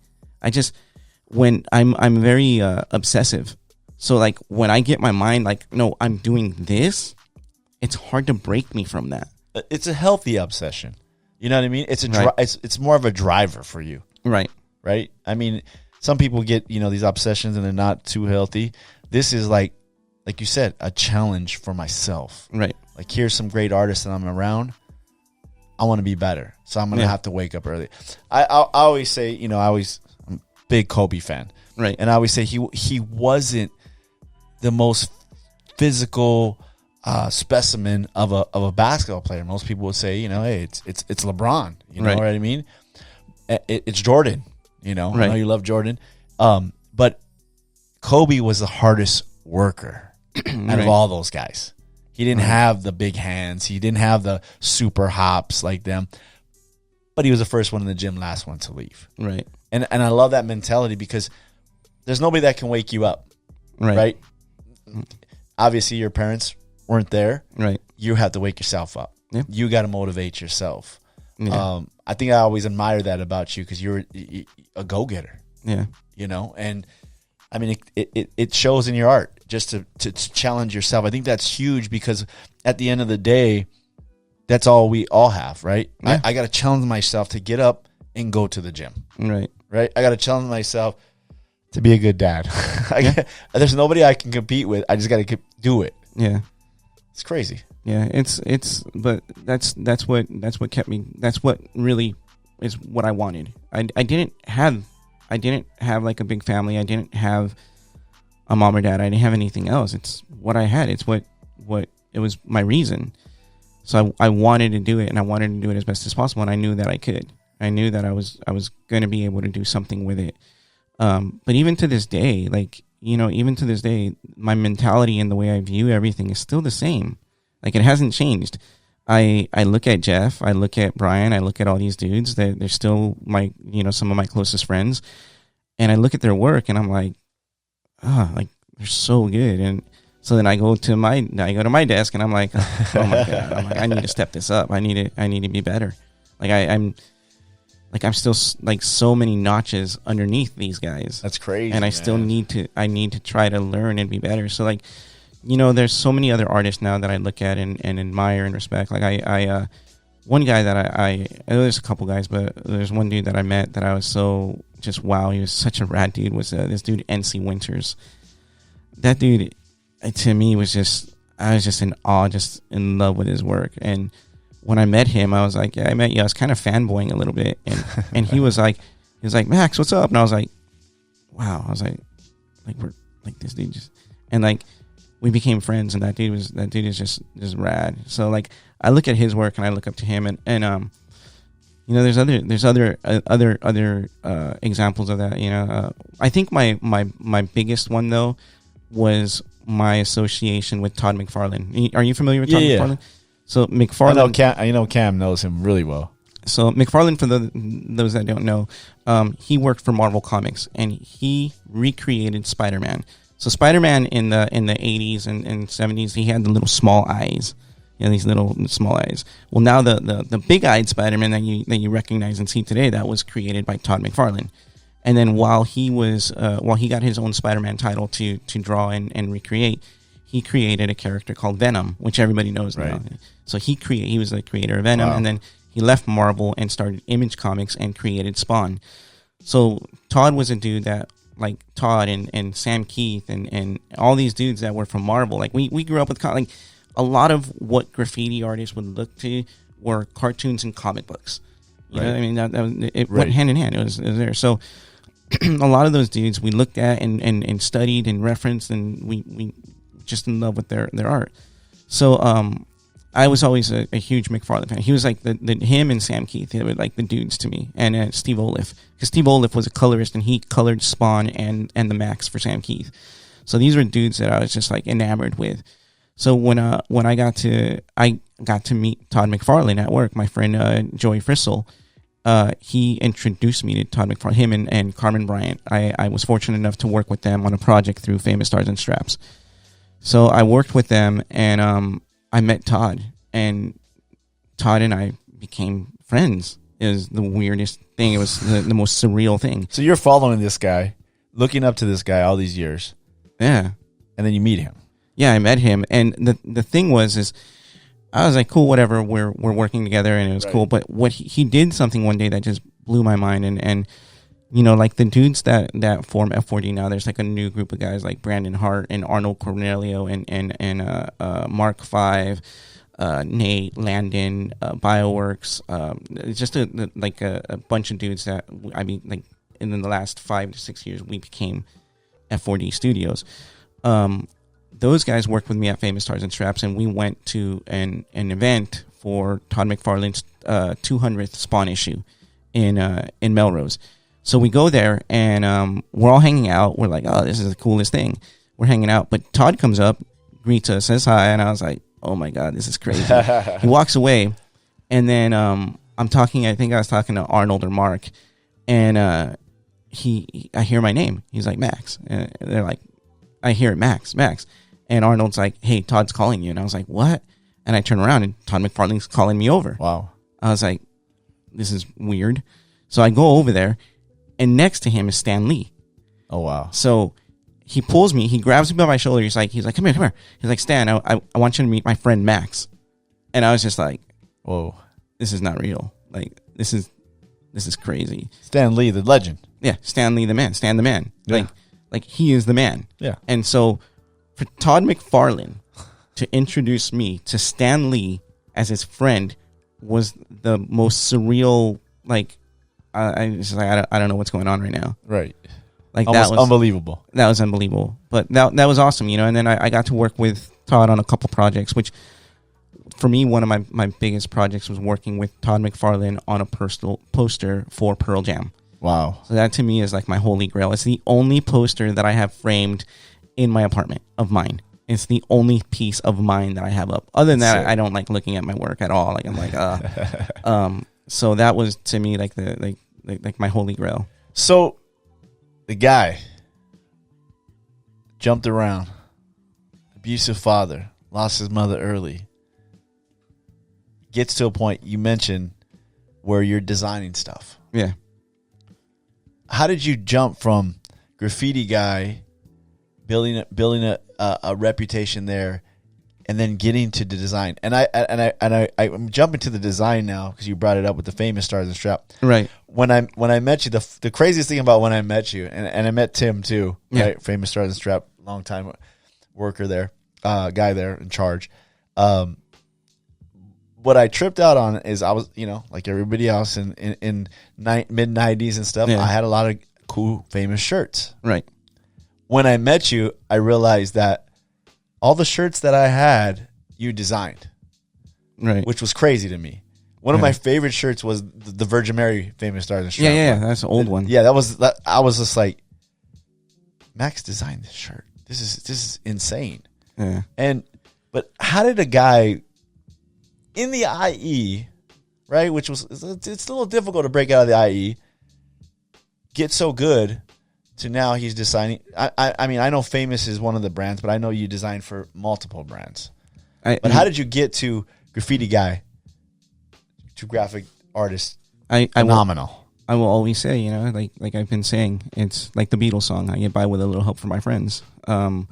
When I'm very obsessive. So like when I get my mind like, no, I'm doing this, it's hard to break me from that. It's a healthy obsession. You know what I mean? It's it's more of a driver for you. Right. Right? I mean, some people get, these obsessions and they're not too healthy. This is like you said, a challenge for myself. Right. Like here's some great artists that I'm around. I want to be better. So I'm going to have to wake up early. I always say, I'm a big Kobe fan. Right. And I always say he wasn't the most physical specimen of a basketball player. Most people would say, hey, it's LeBron. You know what I mean? It's Jordan. I know you love Jordan. But Kobe was the hardest worker out of all those guys. He didn't have the big hands. He didn't have the super hops like them. But he was the first one in the gym, last one to leave. Right. And I love that mentality because there's nobody that can wake you up. Right? Obviously, your parents weren't there. Right. You have to wake yourself up. Yeah. You got to motivate yourself. Yeah. I think I always admire that about you because you're a go-getter. Yeah. And I mean, it shows in your art just to challenge yourself. I think that's huge because at the end of the day, that's all we all have, right? Yeah. I got to challenge myself to get up and go to the gym. Right. I got to challenge myself to be a good dad. There's nobody I can compete with. I just got to do it. Yeah. It's crazy. Yeah, but that's what kept me. That's what really is what I wanted. I didn't have like a big family. I didn't have a mom or dad. I didn't have anything else. It's what I had. It's what it was my reason. So I wanted to do it, and I wanted to do it as best as possible, and I knew that I could. I knew that I was going to be able to do something with it. But even to this day, like, you know, even to this day, my mentality and the way I view everything is still the same. Like, it hasn't changed. I look at Jeff, I look at Brian, I look at all these dudes that they're still my, you know, some of my closest friends, and I look at their work and I'm like, like, they're so good. And so then I go to my desk and I'm like, oh my God, I need to step this up. I need to be better. Like I'm still like so many notches underneath these guys. That's crazy. And I still need to try to learn and be better. So like, you know, there's so many other artists now that I look at and admire and respect. Like I one guy that I there's a couple guys, but there's one dude that I met that I was so just, wow, he was such a rad dude, was this dude NC Winters. That dude, to me, was just, I was just in awe, just in love with his work. And when I met him, I was like, yeah, I met you. I was kind of fanboying a little bit. And he was like, Max, what's up? And I was like, wow. I was like we're like, this dude just, and like, we became friends, and that dude is just rad. So like, I look at his work and I look up to him, and you know, there's other examples of that. You know, I think my biggest one though was my association with Todd McFarlane. Are you familiar with Todd McFarlane? So McFarlane, I know Cam knows him really well. So McFarlane, for those that don't know, he worked for Marvel Comics, and he recreated Spider-Man. So Spider-Man in the 80s and 70s, he had the little small eyes, you know, these little small eyes. Well, now the big-eyed Spider-Man that you recognize and see today, that was created by Todd McFarlane. And then while he got his own Spider-Man title to draw and recreate, he created a character called Venom, which everybody knows now. So he was the creator of Venom, and then he left Marvel and started Image Comics and created Spawn. So Todd was a dude that, like Todd and Sam Keith and all these dudes that were from Marvel, like we grew up with, like, a lot of what graffiti artists would look to were cartoons and comic books. You know what I mean? It went hand in hand. It was there. So a lot of those dudes we looked at and studied and referenced, and we just in love with their art. So I was always a huge McFarlane fan. He was like him and Sam Keith, they were like the dudes to me, and Steve Oliff, because Steve Oliff was a colorist and he colored Spawn and the Maxx for Sam Keith. So these were dudes that I was just like enamored with. So when I got to meet Todd McFarlane at work, my friend Joey Frissell, he introduced me to Todd McFarlane, him and Carmen Bryant. I was fortunate enough to work with them on a project through Famous Stars and Straps. So I worked with them, and I met Todd, and Todd and I became friends. It was the weirdest thing. It was the most surreal thing. So you're following this guy, looking up to this guy all these years. Yeah. And then you meet him. Yeah, I met him. And the thing is I was like, cool, whatever. We're working together, and it was cool. But what he did something one day that just blew my mind. And you know, like the dudes that form F4D now, there's like a new group of guys like Brandon Hart and Arnold Cornelio and Mark 5, Nate, Landon, Bioworks. It's just a bunch of dudes that, I mean, like in the last 5 to 6 years, we became F4D Studios. Those guys worked with me at Famous Stars and Straps, and we went to an event for Todd McFarlane's 200th Spawn issue in Melrose. So we go there, and we're all hanging out. We're like, oh, this is the coolest thing. We're hanging out. But Todd comes up, greets us, says hi, and I was like, oh, my God, this is crazy. He walks away, and then I think I was talking to Arnold or Mark, and I hear my name. He's like, Max. And they're like, I hear it, Max. And Arnold's like, hey, Todd's calling you. And I was like, what? And I turn around, and Todd McFarlane's calling me over. Wow. I was like, this is weird. So I go over there, and next to him is Stan Lee. Oh, wow. So he pulls me. He grabs me by my shoulder. He's like, come here. He's like, Stan, I want you to meet my friend Max. And I was just like, whoa, this is not real. Like, this is crazy. Stan Lee, the legend. Yeah, Stan Lee, the man. Stan the man. Yeah. Like he is the man. Yeah. And so for Todd McFarlane to introduce me to Stan Lee as his friend was the most surreal, like, I don't know what's going on right now. Right. Like, almost that was unbelievable. That was unbelievable. But that was awesome, you know. And then I got to work with Todd on a couple projects, which for me, one of my biggest projects was working with Todd McFarlane on a personal poster for Pearl Jam. Wow. So that to me is like my holy grail. It's the only poster that I have framed in my apartment of mine. It's the only piece of mine that I have up. Other than that, I don't like looking at my work at all. Like I'm like, so that was to me like like my holy grail. So the guy jumped around, abusive father, lost his mother early, gets to a point you mentioned where you're designing stuff. Yeah. How did you jump from graffiti guy, building a reputation there, and then getting to the design? And I'm jumping to the design now because you brought it up with the famous Stars and Strap. Right. When I met you, the craziest thing about when I met you, and I met Tim too, right? Famous Stars and Strap, long time worker there, guy there in charge. What I tripped out on is I was, like everybody else in mid 90s and stuff. Yeah. I had a lot of cool, famous shirts. Right. When I met you, I realized that all the shirts that I had, you designed. Right. Which was crazy to me. One of my favorite shirts was the Virgin Mary famous Stars and Strap. Yeah, that's an old one. Yeah, I was just like, Maxx designed this shirt. This is insane. Yeah. But how did a guy in the IE, right, which was it's a little difficult to break out of the IE, get so good to now he's designing? I mean, I know Famous is one of the brands, but I know you design for multiple brands. But how did you get to graffiti guy to graphic artist? Phenomenal. I will always say, like I've been saying, it's like the Beatles song, I get by with a little help from my friends. Ryan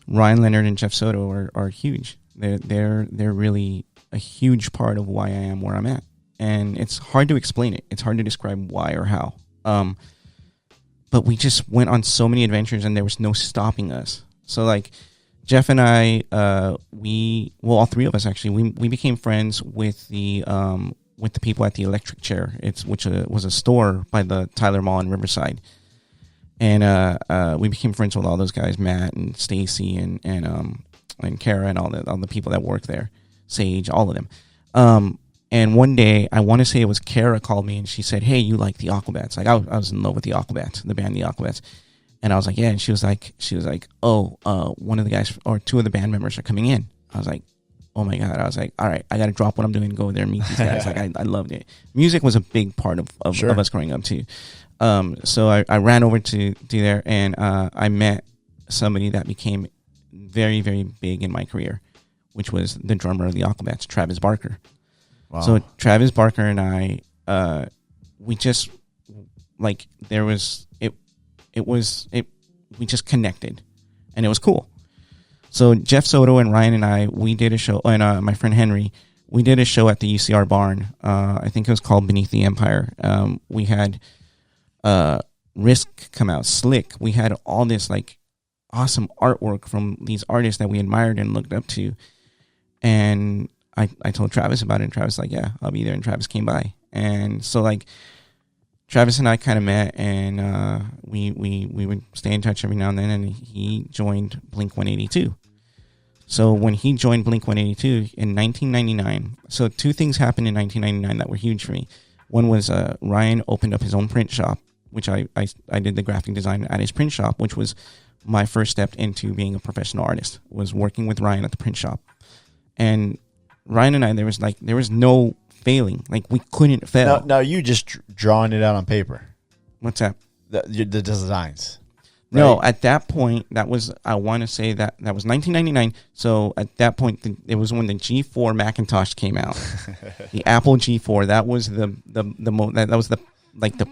Leonard and Jeff Soto are huge. They're really a huge part of why I am where I'm at. And it's hard to explain it. It's hard to describe why or how. But we just went on so many adventures and there was no stopping us. So like Jeff and I, all three of us actually, we became friends with the people at the Electric Chair, which was a store by the Tyler Mall in Riverside. And we became friends with all those guys, Matt and Stacy and Kara and all the people that work there, Sage, all of them. And one day, I want to say it was Kara called me and she said, "Hey, you like the Aquabats?" Like I was in love with the Aquabats, the band the Aquabats. And I was like, "Yeah." And she was like, "Oh, one of the guys or two of the band members are coming in." I was like, "Oh my God." I was like, "All right, I got to drop what I'm doing and go there and meet these guys." Like I loved it. Music was a big part of us growing up too. So I ran over to there and I met somebody that became very, very big in my career, which was the drummer of the Aquabats, Travis Barker. Wow. So Travis Barker and I, we just like we just connected, and it was cool. So Jeff Soto and Ryan and I, we did a show, and my friend Henry, we did a show at the UCR barn. I think it was called Beneath the Empire. We had Risk come out, Slick. We had all this like awesome artwork from these artists that we admired and looked up to, and I told Travis about it, and Travis was like, "Yeah, I'll be there." And Travis came by. And so like Travis and I kind of met, and we would stay in touch every now and then, and he joined Blink-182. So when he joined Blink-182 in 1999, so two things happened in 1999 that were huge for me. One was Ryan opened up his own print shop, which I did the graphic design at his print shop, which was my first step into being a professional artist, was working with Ryan at the print shop. And Ryan and I, there was no failing. Like we couldn't fail. Now you just drawing it out on paper. What's that? The designs. Right? No, at that point, I want to say that was 1999. So at that point, it was when the G4 Macintosh came out. The Apple G4. That was the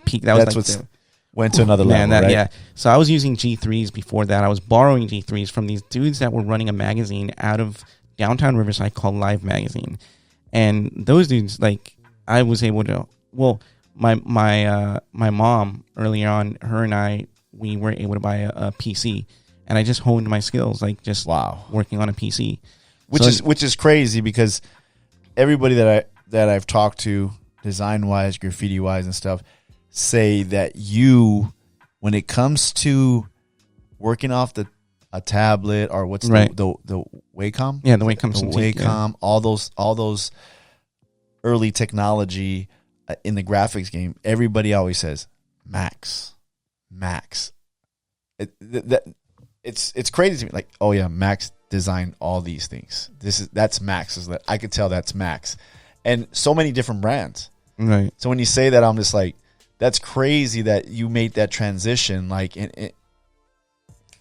peak. That was went to another level. Right? Yeah. So I was using G3s before that. I was borrowing G3s from these dudes that were running a magazine out of downtown Riverside called Live Magazine. And those dudes, like, I was able to, my mom earlier on, her and I, we were able to buy a PC, and I just honed my skills, like just working on a PC, which is crazy because everybody that I've talked to, design wise, graffiti wise, and stuff, say that you, when it comes to working off the a tablet or what's Right. the Wacom? Yeah, the Wacom. The Wacom, all those early technology in the graphics game. Everybody always says Maxx. It's crazy to me. Like, oh yeah, Maxx designed all these things. That's Maxx. I could tell that's Maxx, and so many different brands. Right. So when you say that, I'm just like, that's crazy that you made that transition, like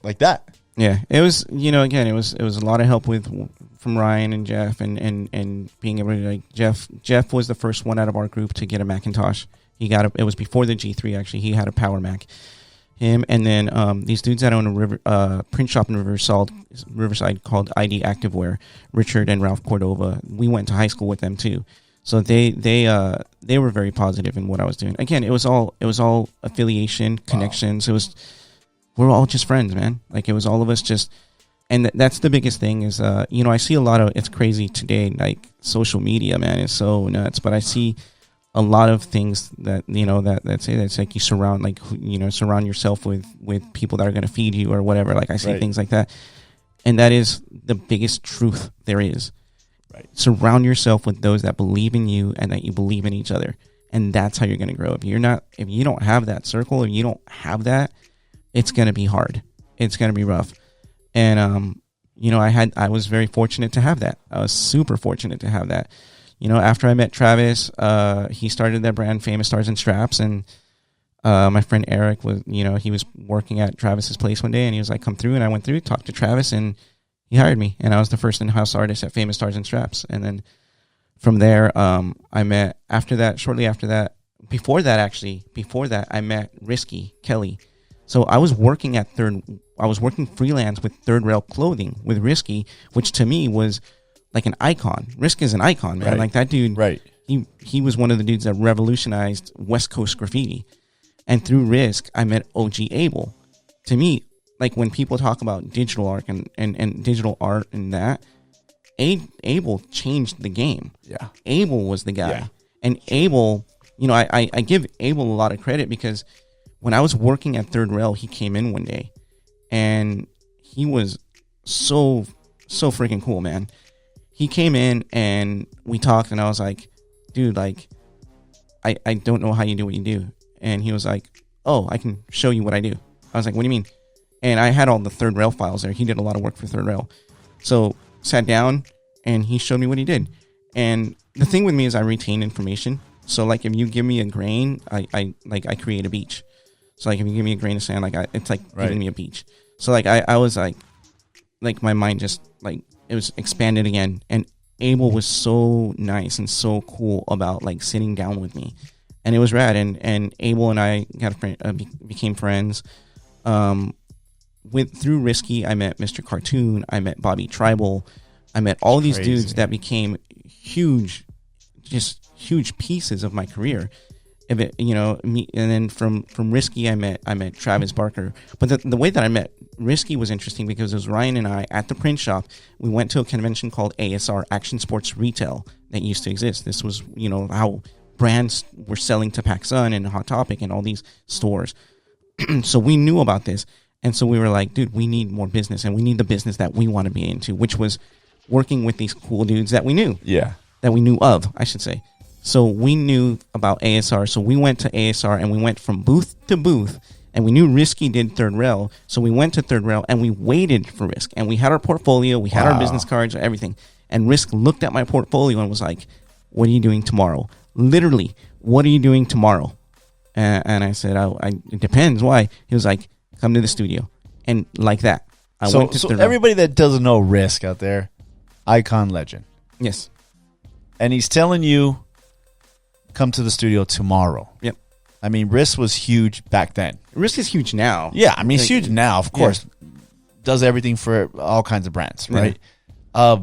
like that. Yeah, it was, again, it was a lot of help from Ryan and Jeff and being able to, like, Jeff was the first one out of our group to get a Macintosh. It was before the G3, actually. He had a Power Mac. Him, and then these dudes that own a print shop in Riverside called ID Activewear, Richard and Ralph Cordova. We went to high school with them too. So they were very positive in what I was doing. Again, it was all affiliation, connections. Wow. We're all just friends, man. Like, it was all of us just, and that's the biggest thing is, I see a lot of, it's crazy today, like, social media, man, is so nuts, but I see a lot of things that, that say that's like you surround yourself with people that are going to feed you or whatever. Like, I see things like that. And that is the biggest truth there is. Right. Surround yourself with those that believe in you and that you believe in each other. And that's how you're going to grow. If you don't have that circle, if you don't have that, it's going to be hard. It's going to be rough. And, I was very fortunate to have that. I was super fortunate to have that. After I met Travis, he started that brand, Famous Stars and Straps. And my friend Eric was, he was working at Travis's place one day and he was like, come through. And I went through, talked to Travis, and he hired me. And I was the first in-house artist at Famous Stars and Straps. And then from there, I met, shortly after that, before that, I met Risky Kelly. So I was working freelance with Third Rail Clothing with Risky, which to me was like an icon. Risk is an icon, man. Right. Like, that dude, right. He was one of the dudes that revolutionized West Coast graffiti. And through Risk, I met OG Abel. To me, like, when people talk about digital art and digital art and that, Abel changed the game. Yeah. Abel was the guy. Yeah. And Abel, I give Abel a lot of credit because when I was working at Third Rail, he came in one day and he was so freaking cool, man. He came in and we talked and I was like, dude, like, I don't know how you do what you do. And he was like, oh, I can show you what I do. I was like, what do you mean? And I had all the Third Rail files there. He did a lot of work for Third Rail. So sat down and he showed me what he did. And the thing with me is I retain information. So, like, if you give me a grain, I create a beach. So, like, if you give me a grain of sand, it's like giving me a beach. So, like, I was like my mind just, like, it was expanded again. And Abel was so nice and so cool about, like, sitting down with me. And it was rad. And Abel and I became friends. Through Risky, I met Mr. Cartoon. I met Bobby Tribal. I met all these dudes that became huge pieces of my career. Me, and then from Risky, I met Travis Barker. But the way that I met Risky was interesting because it was Ryan and I at the print shop. We went to a convention called ASR, Action Sports Retail, that used to exist. This was, how brands were selling to PacSun and Hot Topic and all these stores. So we knew about this. And so we were like, dude, we need more business, and we need the business that we want to be into, which was working with these cool dudes that we knew. Yeah. That we knew of, I should say. So we knew about ASR. So we went to ASR and we went from booth to booth, and we knew Risky did Third Rail. So we went to Third Rail and we waited for Risk, and we had our portfolio, we had our business cards, everything. And Risk looked at my portfolio and was like, what are you doing tomorrow? Literally, what are you doing tomorrow? And I said, it depends. Why? He was like, come to the studio. And like that, I went to Third Rail. Everybody that doesn't know Risk out there, icon legend. Yes. And he's telling you, come to the studio tomorrow. Yep. I mean, Risk was huge back then. Risk is huge now. Yeah, I mean, it's huge now, of course. Yeah. Does everything for all kinds of brands, right? Yeah.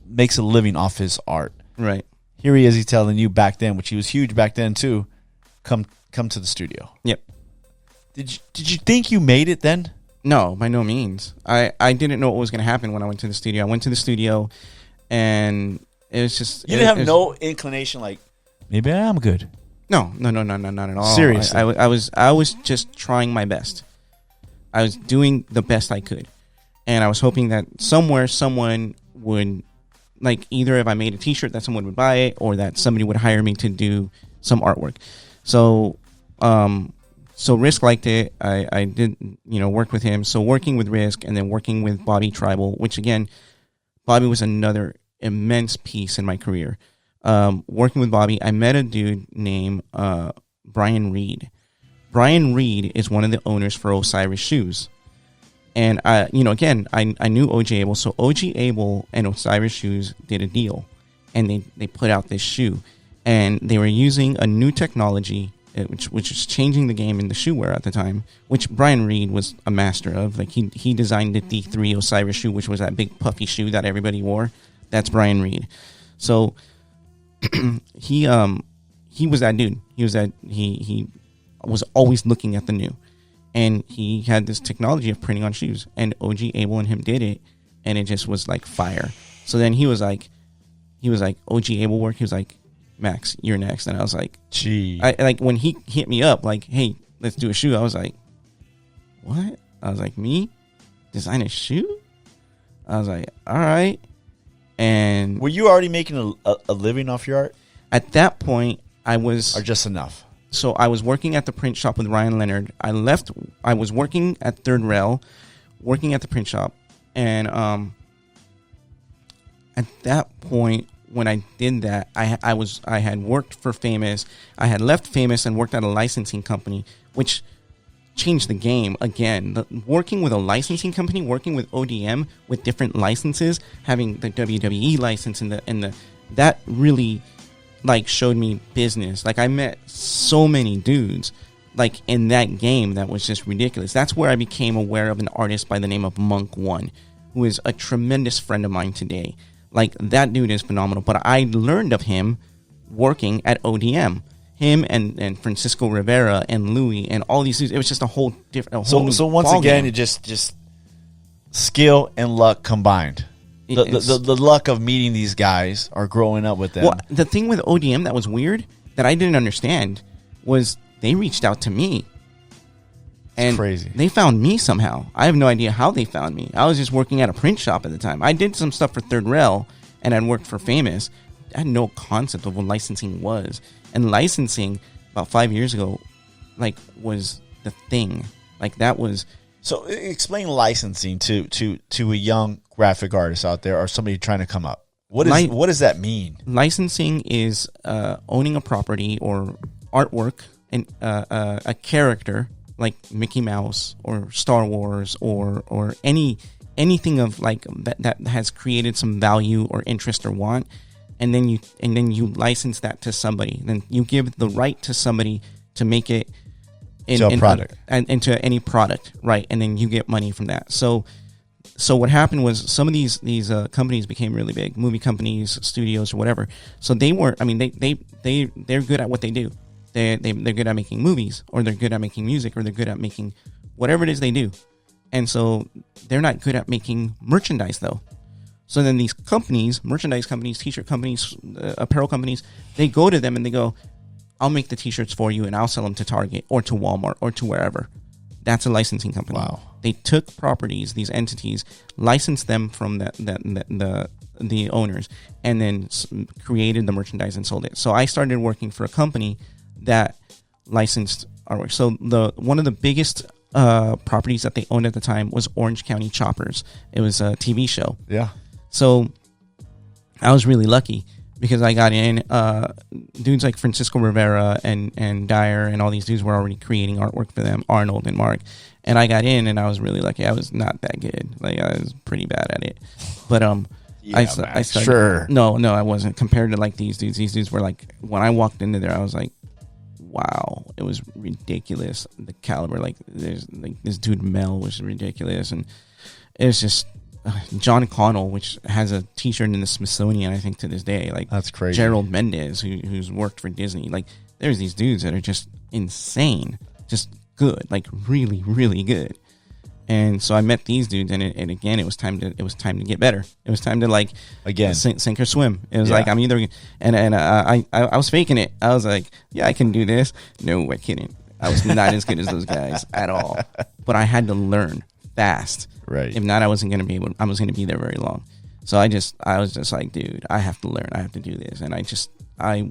Makes a living off his art. Right. Here he is, he's telling you back then, which he was huge back then too, come to the studio. Yep. Did you think you made it then? No, by no means. I didn't know what was going to happen when I went to the studio. I went to the studio, and it was just... You didn't have no inclination like, maybe I am good. No, not at all. Seriously. I was just trying my best. I was doing the best I could. And I was hoping that somewhere someone would, like, either if I made a t-shirt that someone would buy it, or that somebody would hire me to do some artwork. So Risk liked it. I did, work with him. So working with Risk and then working with Bobby Tribal, which again, Bobby was another immense piece in my career. Working with Bobby, I met a dude named Brian Reed. Brian Reed is one of the owners for Osiris Shoes. And, I knew OG Abel. So OG Abel and Osiris Shoes did a deal. And they put out this shoe. And they were using a new technology, which was changing the game in the shoe wear at the time, which Brian Reed was a master of. Like, he designed the D3 Osiris shoe, which was that big puffy shoe that everybody wore. That's Brian Reed. So he was that dude. He was always looking at the new. And he had this technology of printing on shoes. And OG Abel and him did it, and it just was like fire. So then he was like, OG Abel work. He was like, Max, you're next. And I was like, gee. When he hit me up, like, hey, let's do a shoe. I was like, what? I was like, me? Design a shoe? I was like, all right. And were you already making a living off your art? At that point, I was. Or just enough? So I was working at the print shop with Ryan Leonard. I was working at Third Rail, working at the print shop. And at that point, when I did that, I had worked for Famous. I had left Famous and worked at a licensing company, which changed the game again. Working with a licensing company, working with ODM with different licenses, having the WWE license and the that really like showed me business. Like, I met so many dudes like in that game that was just ridiculous. That's where I became aware of an artist by the name of Monk One, who is a tremendous friend of mine today. Like, that dude is phenomenal. But I learned of him working at ODM. Him and Francisco Rivera and Louis and all these dudes. It was just a whole different. So once again, it just skill and luck combined. The luck of meeting these guys or growing up with them. Well, the thing with ODM that was weird that I didn't understand was they reached out to me. And crazy. They found me somehow. I have no idea how they found me. I was just working at a print shop at the time. I did some stuff for Third Rail, and I'd worked for Famous. I had no concept of what licensing was. And licensing, about 5 years ago, like, was the thing. Like, that was... So explain licensing to a young graphic artist out there or somebody trying to come up. What does that mean? Licensing is owning a property or artwork and a character like Mickey Mouse or Star Wars or anything of like that has created some value or interest or want, and then you license that to somebody. Then you give the right to somebody to make it into a product and into any product, right? And then you get money from that. So what happened was some of these companies became really big, movie companies, studios, or whatever. So they weren't. I mean, they're good at what they do. They're good at making movies, or they're good at making music, or they're good at making whatever it is they do. And so they're not good at making merchandise, though. So then these companies, merchandise companies, t-shirt companies, apparel companies, they go to them and they go, I'll make the t-shirts for you and I'll sell them to Target or to Walmart or to wherever. That's a licensing company. Wow. They took properties, these entities, licensed them from the owners, and then created the merchandise and sold it. So I started working for a company that licensed artwork. So one of the biggest properties that they owned at the time was Orange County Choppers. It was a TV show. Yeah. So I was really lucky because I got in. Dudes like Francisco Rivera and Dyer and all these dudes were already creating artwork for them, Arnold and Mark. And I got in, and I was really lucky. I was not that good. Like, I was pretty bad at it. But yeah, I started. Sure. No, I wasn't. Compared to like these dudes. These dudes were like, when I walked into there, I was like, wow, it was ridiculous. The caliber, like, there's like this dude Mel was ridiculous, and it was just John Connell, which has a T-shirt in the Smithsonian, I think, to this day. Like, that's crazy. Gerald Mendez, who's worked for Disney. Like, there's these dudes that are just insane, just good, like really, really good. And so I met these dudes, and again, it was time to get better. It was time to like again sink or swim. It was like I'm either I was faking it. I was like, yeah, I can do this. No, I couldn't. I was not as good as those guys at all. But I had to learn fast. Right. If not, I wasn't going to be there very long. So I was just like, dude, I have to learn. I have to do this. And I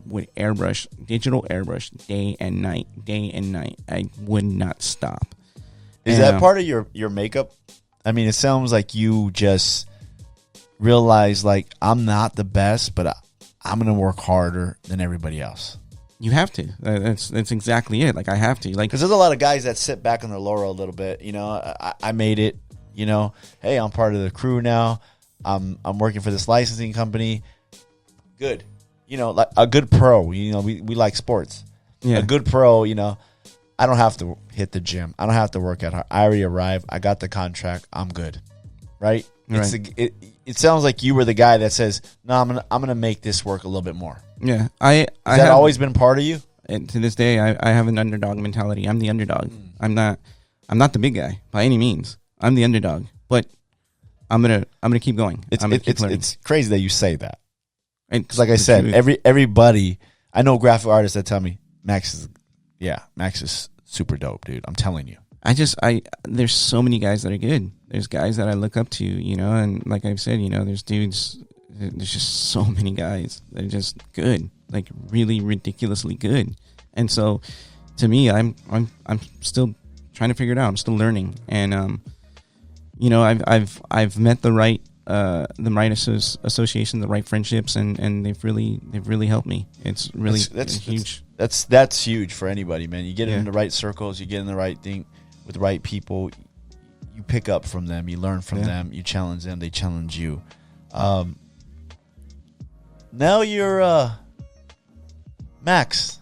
would digital airbrush day and night. I would not stop. Is that part of your makeup? I mean, it sounds like you just realize, like, I'm not the best, but I'm going to work harder than everybody else. You have to. That's exactly it. Like, I have to. Like, because there's a lot of guys that sit back on their laurel a little bit. You know, I made it. You know, hey, I'm part of the crew now. I'm working for this licensing company. Good. You know, like a good pro. You know, we like sports. Yeah. A good pro. You know, I don't have to hit the gym. I don't have to work out hard. I already arrived. I got the contract. I'm good. Right. It sounds like you were the guy that says, "No, I'm gonna make this work a little bit more." Yeah, Has that always been part of you? And to this day, I have an underdog mentality. I'm the underdog. I'm not the big guy by any means. I'm the underdog, but I'm gonna keep going. It's crazy that you say that. Because, like I said, everybody I know graphic artists that tell me Maxx is super dope, dude. I'm telling you. There's so many guys that are good. There's guys that I look up to, you know, and like I've said, you know, there's just so many guys that are just good, like really ridiculously good. And so to me, I'm still trying to figure it out. I'm still learning. And, you know, I've met the right association, the right friendships, and they've really helped me. It's really that's huge. That's huge for anybody, man. You get in the right circles, you get in the right thing with the right people. You pick up from them, you learn from them, you challenge them, they challenge you. Now you're Maxx,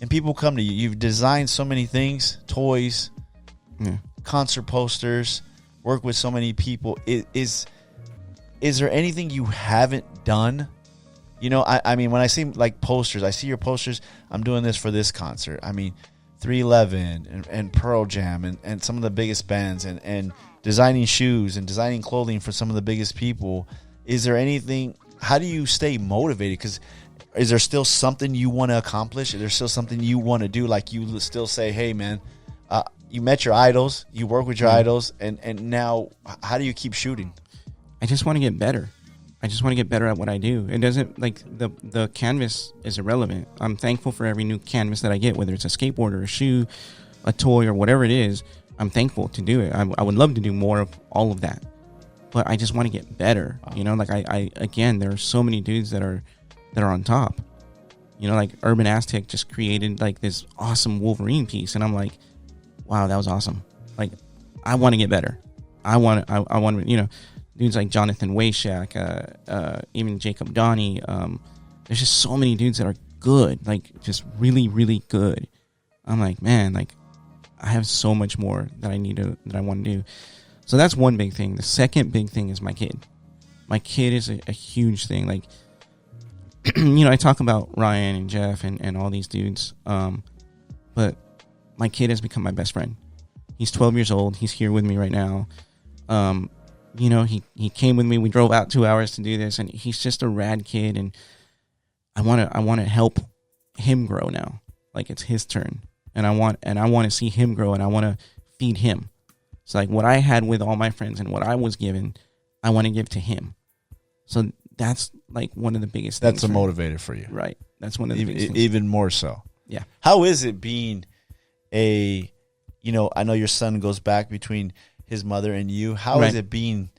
and people come to you. You've designed so many things, toys, concert posters, work with so many people. Is there anything you haven't done? You know, I mean, when I see like posters, I see your posters. I'm doing this for this concert. I mean, 311 and Pearl Jam and some of the biggest bands and designing shoes and designing clothing for some of the biggest people. Is there anything? How do you stay motivated? Because is there still something you want to accomplish? Is there still something you want to do? Like you still say, hey, man, you met your idols, you work with your idols, and now how do you keep shooting? I just want to get better. I just want to get better at what I do. It doesn't, like, the canvas is irrelevant. I'm thankful for every new canvas that I get, whether it's a skateboarder, a shoe, a toy, or whatever it is. I'm thankful to do it. I would love to do more of all of that, but I just want to get better. You know, like I again, there are so many dudes that are on top. You know, like Urban Aztec just created like this awesome Wolverine piece, and I'm like, wow, that was awesome. Like, I want to get better. I want to, you know, dudes like Jonathan Wayshak, even Jacob Donnie. There's just so many dudes that are good, like just really, really good. I'm like, man, like I have so much more that I want to do. So that's one big thing. The second big thing is my kid. My kid is a huge thing. Like, you know, I talk about Ryan and Jeff and all these dudes, but my kid has become my best friend. He's 12 years old. He's here with me right now. You know, he came with me. We drove out 2 hours to do this, and he's just a rad kid. And I want to help him grow now. Like, it's his turn, and I want to see him grow, and I want to feed him. So like what I had with all my friends and what I was given, I want to give to him. So that's like one of the biggest things. That's a motivator for you. Right. That's one of the biggest things. Even more so. Yeah. How is it being you know, I know your son goes back between his mother and you. How is it being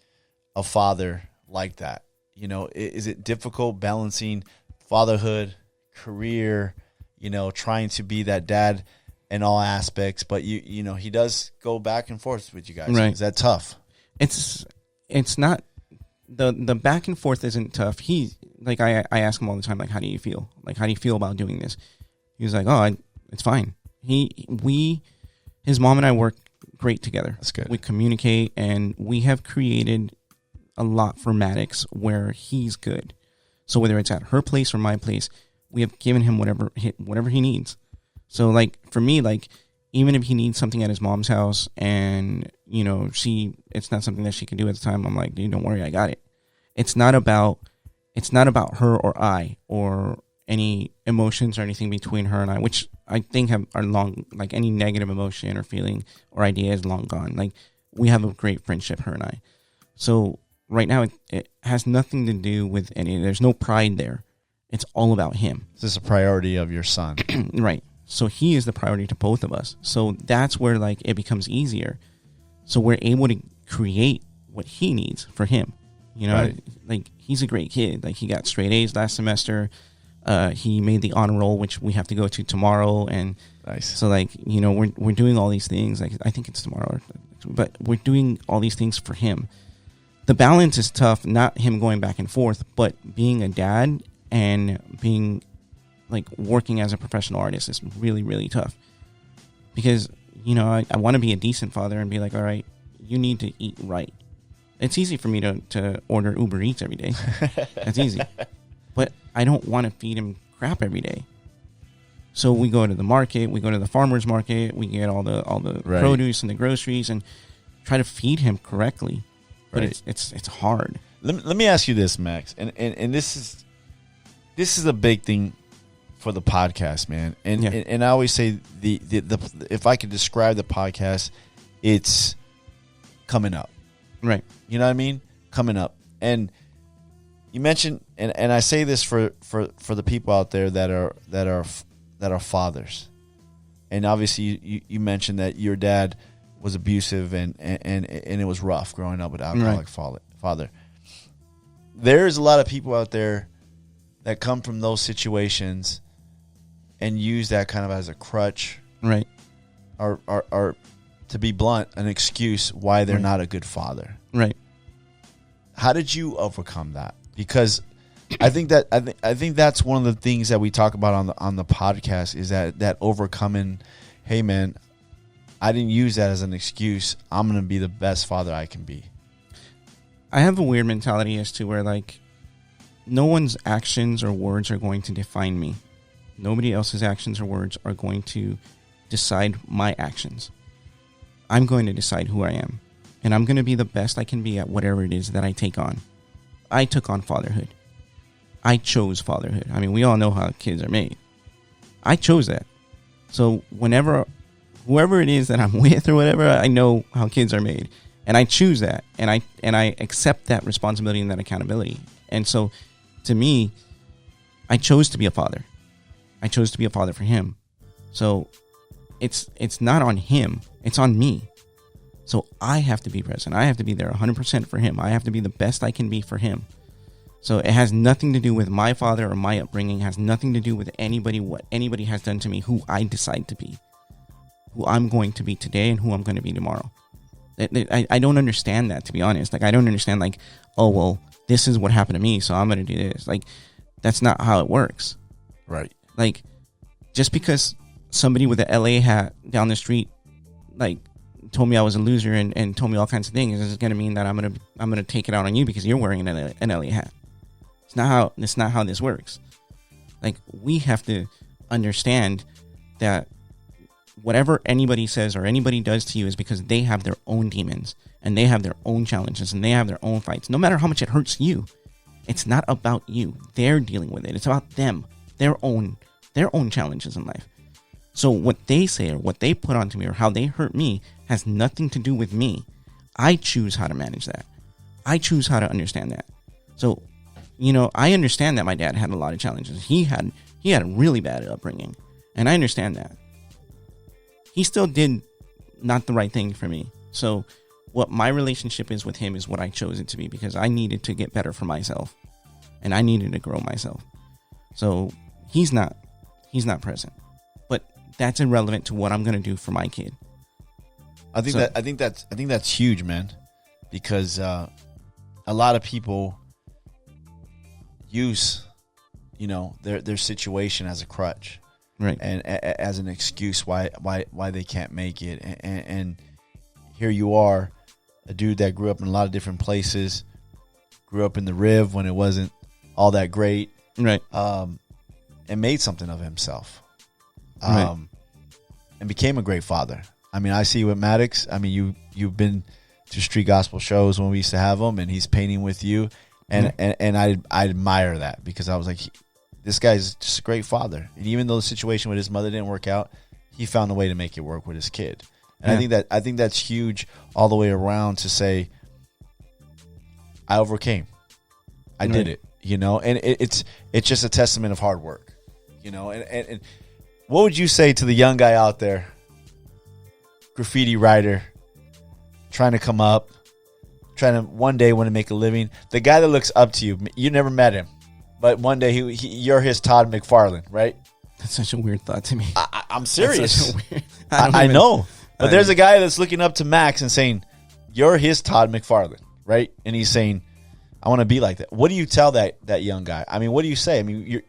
a father like that? You know, is it difficult balancing fatherhood, career, you know, trying to be that dad in all aspects, but you know, he does go back and forth with you guys. Right. Is that tough? It's not, the back and forth isn't tough. He, like, I ask him all the time, like, how do you feel? Like, how do you feel about doing this? He was like, oh, it's fine. His mom and I work great together. That's good. We communicate, and we have created a lot for Maddox where he's good. So whether it's at her place or my place, we have given him whatever he needs. So like for me, like even if he needs something at his mom's house and, you know, it's not something that she can do at the time, I'm like, dude, don't worry, I got it. It's not about her or I or any emotions or anything between her and I, which I think are long, like any negative emotion or feeling or idea is long gone. Like we have a great friendship, her and I. So right now, it has nothing to do with any. There's no pride there. It's all about him. Is this a priority of your son? Right. So he is the priority to both of us. So that's where like it becomes easier. So we're able to create what he needs for him. You know, Right. like he's a great kid. Like he got straight A's last semester. He made the honor roll, which we have to go to tomorrow. And Nice. so like, you know, we're doing all these things. Like I think it's tomorrow, but we're doing all these things for him. The balance is tough, not him going back and forth, but being a dad and being like working as a professional artist is really, really tough. Because, you know, I want to be a decent father and be like, all right, you need to eat right. It's easy for me to order Uber Eats every day. That's easy. But I don't want to feed him crap every day. So we go to the market, we go to the farmer's market, we get all the Right. produce and the groceries and try to feed him correctly. But Right. it's hard. Let me ask you this, Max, and this is a big thing for the podcast, man. And Yeah. and I always say the if I could describe the podcast, it's coming up. Right. You know what I mean? Coming up. And you mentioned, and I say this for the people out there that are fathers. And obviously you mentioned that your dad was abusive and it was rough growing up with an alcoholic father. There's a lot of people out there that come from those situations and use that kind of as a crutch, Right. or to be blunt, an excuse why they're not a good father. Right. How did you overcome that? Because I think that's one of the things that we talk about on the podcast is that overcoming. Hey man, I didn't use that as an excuse. I'm gonna be the best father I can be. I have a weird mentality as to where like no one's actions or words are going to define me. Nobody else's actions or words are going to decide my actions. I'm going to decide who I am. And I'm going to be the best I can be at whatever it is that I take on. I took on fatherhood. I chose fatherhood. I mean, we all know how kids are made. I chose that. So whoever it is that I'm with or whatever, I know how kids are made. And I choose that. And I accept that responsibility and that accountability. And so to me, I chose to be a father. I chose to be a father for him. So it's not on him. It's on me. So I have to be present. I have to be there 100% for him. I have to be the best I can be for him. So it has nothing to do with my father or my upbringing. It has nothing to do with anybody, what anybody has done to me, who I decide to be, who I'm going to be today and who I'm going to be tomorrow. I don't understand that, to be honest. Like, I don't understand, like, oh, well, this is what happened to me, so I'm going to do this. Like, that's not how it works. Right. Like, just because somebody with an LA hat down the street, like, told me I was a loser and told me all kinds of things, is going to mean that I'm going to take it out on you because you're wearing an LA hat. It's not how this works. Like, we have to understand that whatever anybody says or anybody does to you is because they have their own demons and they have their own challenges and they have their own fights. No matter how much it hurts you, it's not about you. They're dealing with it. It's about them, their own challenges in life. So what they say or what they put onto me or how they hurt me has nothing to do with me. I choose how to manage that. I choose how to understand that. So, you know, I understand that my dad had a lot of challenges. He had a really bad upbringing, and I understand that. He still did not the right thing for me. So what my relationship is with him is what I chose it to be, because I needed to get better for myself and I needed to grow myself. So he's not present, but that's irrelevant to what I'm going to do for my kid. I think that's huge, man, because a lot of people use, you know, their situation as a crutch. Right. And as an excuse why they can't make it. And here you are, a dude that grew up in a lot of different places, grew up in the Riv when it wasn't all that great. Right. And made something of himself. Right. And became a great father. I mean, I see you at Maddox. I mean, you've been to street gospel shows when we used to have them, and he's painting with you. And I admire that, because I was like, this guy's just a great father. And even though the situation with his mother didn't work out, he found a way to make it work with his kid. And I think that's huge all the way around to say, I overcame. I did it, you know, and it's just a testament of hard work, you know. And what would you say to the young guy out there, graffiti writer, trying to come up, trying to one day want to make a living, the guy that looks up to you, you never met him, but one day you're his Todd McFarlane, right? That's such a weird thought to me. I'm serious. I know. But there's a guy that's looking up to Maxx and saying, you're his Todd McFarlane, right? And he's saying, I want to be like that. What do you tell that young guy? I mean, what do you say? I mean,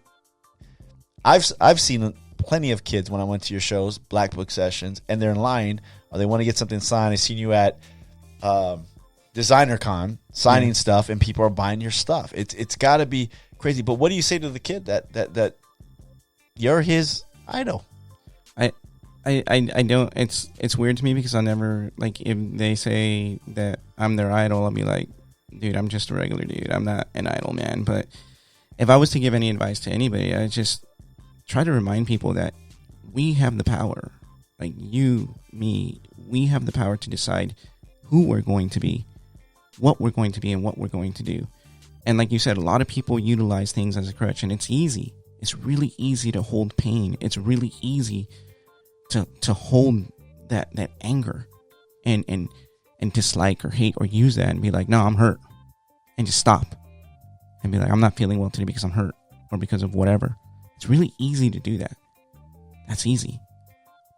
I've seen plenty of kids when I went to your shows, Black Book sessions, and they're in line or they want to get something signed. I've seen you at Designer Con signing stuff, and people are buying your stuff. It's got to be crazy. But what do you say to the kid that you're his idol? I don't. It's weird to me because I'll never, like, if they say that I'm their idol, I'll be like, dude, I'm just a regular dude. I'm not an idol, man. But if I was to give any advice to anybody, I just try to remind people that we have the power. Like you, me, we have the power to decide who we're going to be, what we're going to be, and what we're going to do. And like you said, a lot of people utilize things as a crutch, and it's easy. It's really easy to hold pain. It's really easy to hold that anger and dislike or hate or use that and be like, no, I'm hurt, and just stop and be like, I'm not feeling well today because I'm hurt or because of whatever. It's really easy to do that. That's easy.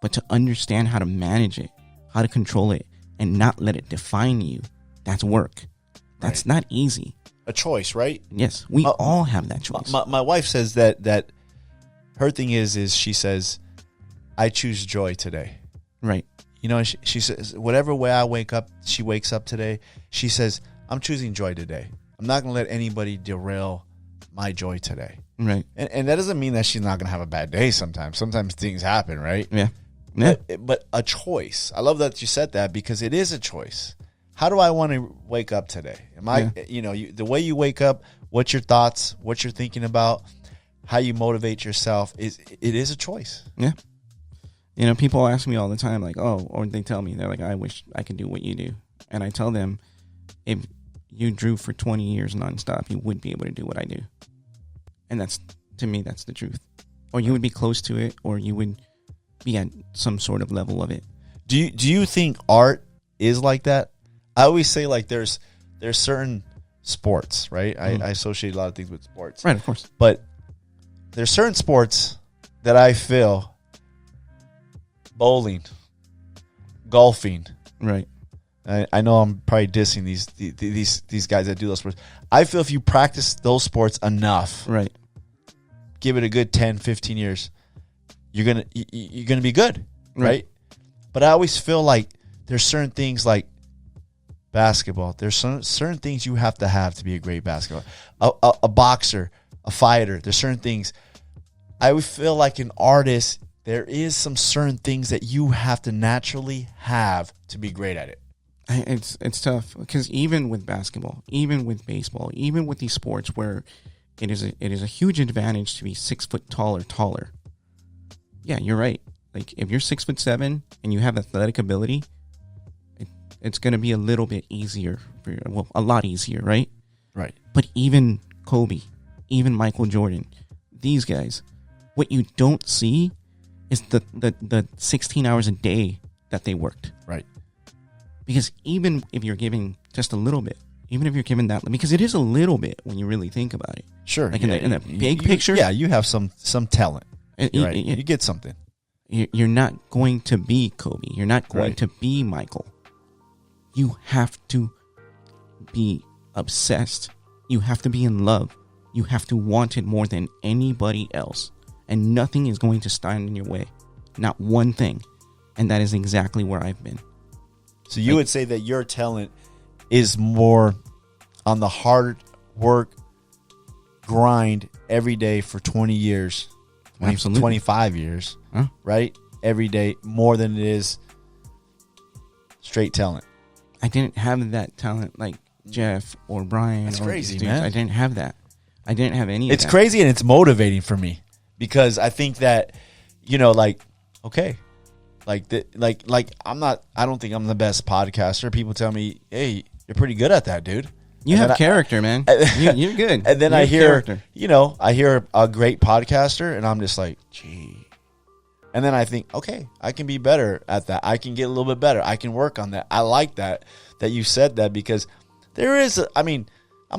But to understand how to manage it, how to control it, and not let it define you, that's work. That's not easy. A choice, right? Yes, we all have that choice. My wife says that her thing is she says, I choose joy today. Right. You know, she says, whatever way I wake up, she wakes up today, she says, I'm choosing joy today. I'm not going to let anybody derail my joy today. Right. And that doesn't mean that she's not going to have a bad day sometimes. Sometimes things happen, right? Yeah. Yeah. But a choice. I love that you said that because it is a choice. How do I want to wake up today? Am I, the way you wake up, what's your thoughts, what you're thinking about, how you motivate yourself, it is a choice. Yeah. You know, people ask me all the time, like, or they tell me, they're like, I wish I could do what you do. And I tell them, if you drew for 20 years nonstop, you wouldn't be able to do what I do. And to me, that's the truth. Or you would be close to it, or you would be at some sort of level of it. Do you think art is like that? I always say, like, there's certain sports, right? Mm-hmm. I associate a lot of things with sports. Right, of course. But there's certain sports that I feel, bowling, golfing. Right. I know I'm probably dissing these guys that do those sports. I feel if you practice those sports enough, right, give it a good 10, 15 years, you're gonna be good, right? But I always feel like there's certain things like basketball. There's certain things you have to be a great basketball. A boxer, a fighter. There's certain things. I would feel like an artist, there is some certain things that you have to naturally have to be great at it. It's tough because even with basketball, even with baseball, even with these sports where it is a huge advantage to be 6 foot tall or taller. Yeah, you're right. Like if you're 6'7" and you have athletic ability, it's going to be a little bit easier for you. Well, a lot easier, right? Right. But even Kobe, even Michael Jordan, these guys, what you don't see is the 16 hours a day that they worked. Right. Because even if you're giving just a little bit, even if you're giving that, because it is a little bit when you really think about it. Sure. Like in the big picture. Yeah, you have some talent. Right. You get something. You're not going to be Kobe. You're not going to be Michael. You have to be obsessed. You have to be in love. You have to want it more than anybody else. And nothing is going to stand in your way. Not one thing. And that is exactly where I've been. So you would say that your talent is more on the hard work, grind every day for 20 years, 25 years, right? Every day, more than it is straight talent. I didn't have that talent like Jeff or Brian. That's crazy, dudes. man. I didn't have that. I didn't have any of that. It's crazy and it's motivating for me because I think that, like, okay, Like I'm not. I don't think I'm the best podcaster. People tell me, "Hey, you're pretty good at that, dude." You have character, man. You're good. And then I hear, I hear a great podcaster, and I'm just like, gee. And then I think, okay, I can be better at that. I can get a little bit better. I can work on that. I like that you said that, because there is, I'm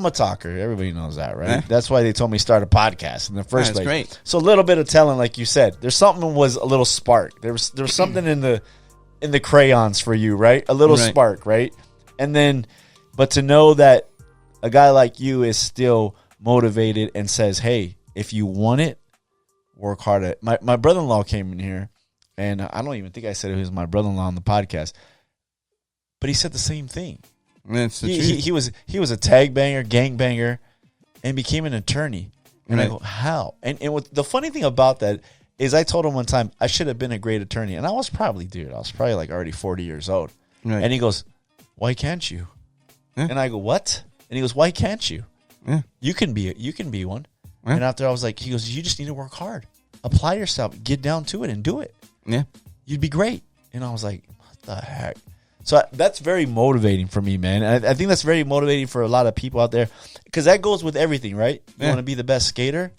a talker. Everybody knows that, right? Yeah. That's why they told me start a podcast in the first place. Great. So a little bit of talent, like you said. There's something was a little spark. There was something in the crayons for you, right? A little spark, right? And then, but to know that a guy like you is still motivated and says, hey, if you want it, work hard at it. My brother-in-law came in here, and I don't even think I said it was my brother-in-law on the podcast, but he said the same thing. That's the truth. He was a tag banger, gang banger, and became an attorney. And I go, how? And the funny thing about that is I told him one time I should have been a great attorney. And I was probably like already 40 years old. Right. And he goes, why can't you? Yeah. And I go, what? And he goes, why can't you? Yeah. You can be one. Yeah. And after I was like, he goes, you just need to work hard. Apply yourself. Get down to it and do it. Yeah. You'd be great. And I was like, what the heck? So that's very motivating for me, man. And I think that's very motivating for a lot of people out there, because that goes with everything, right? You want to be the best skater,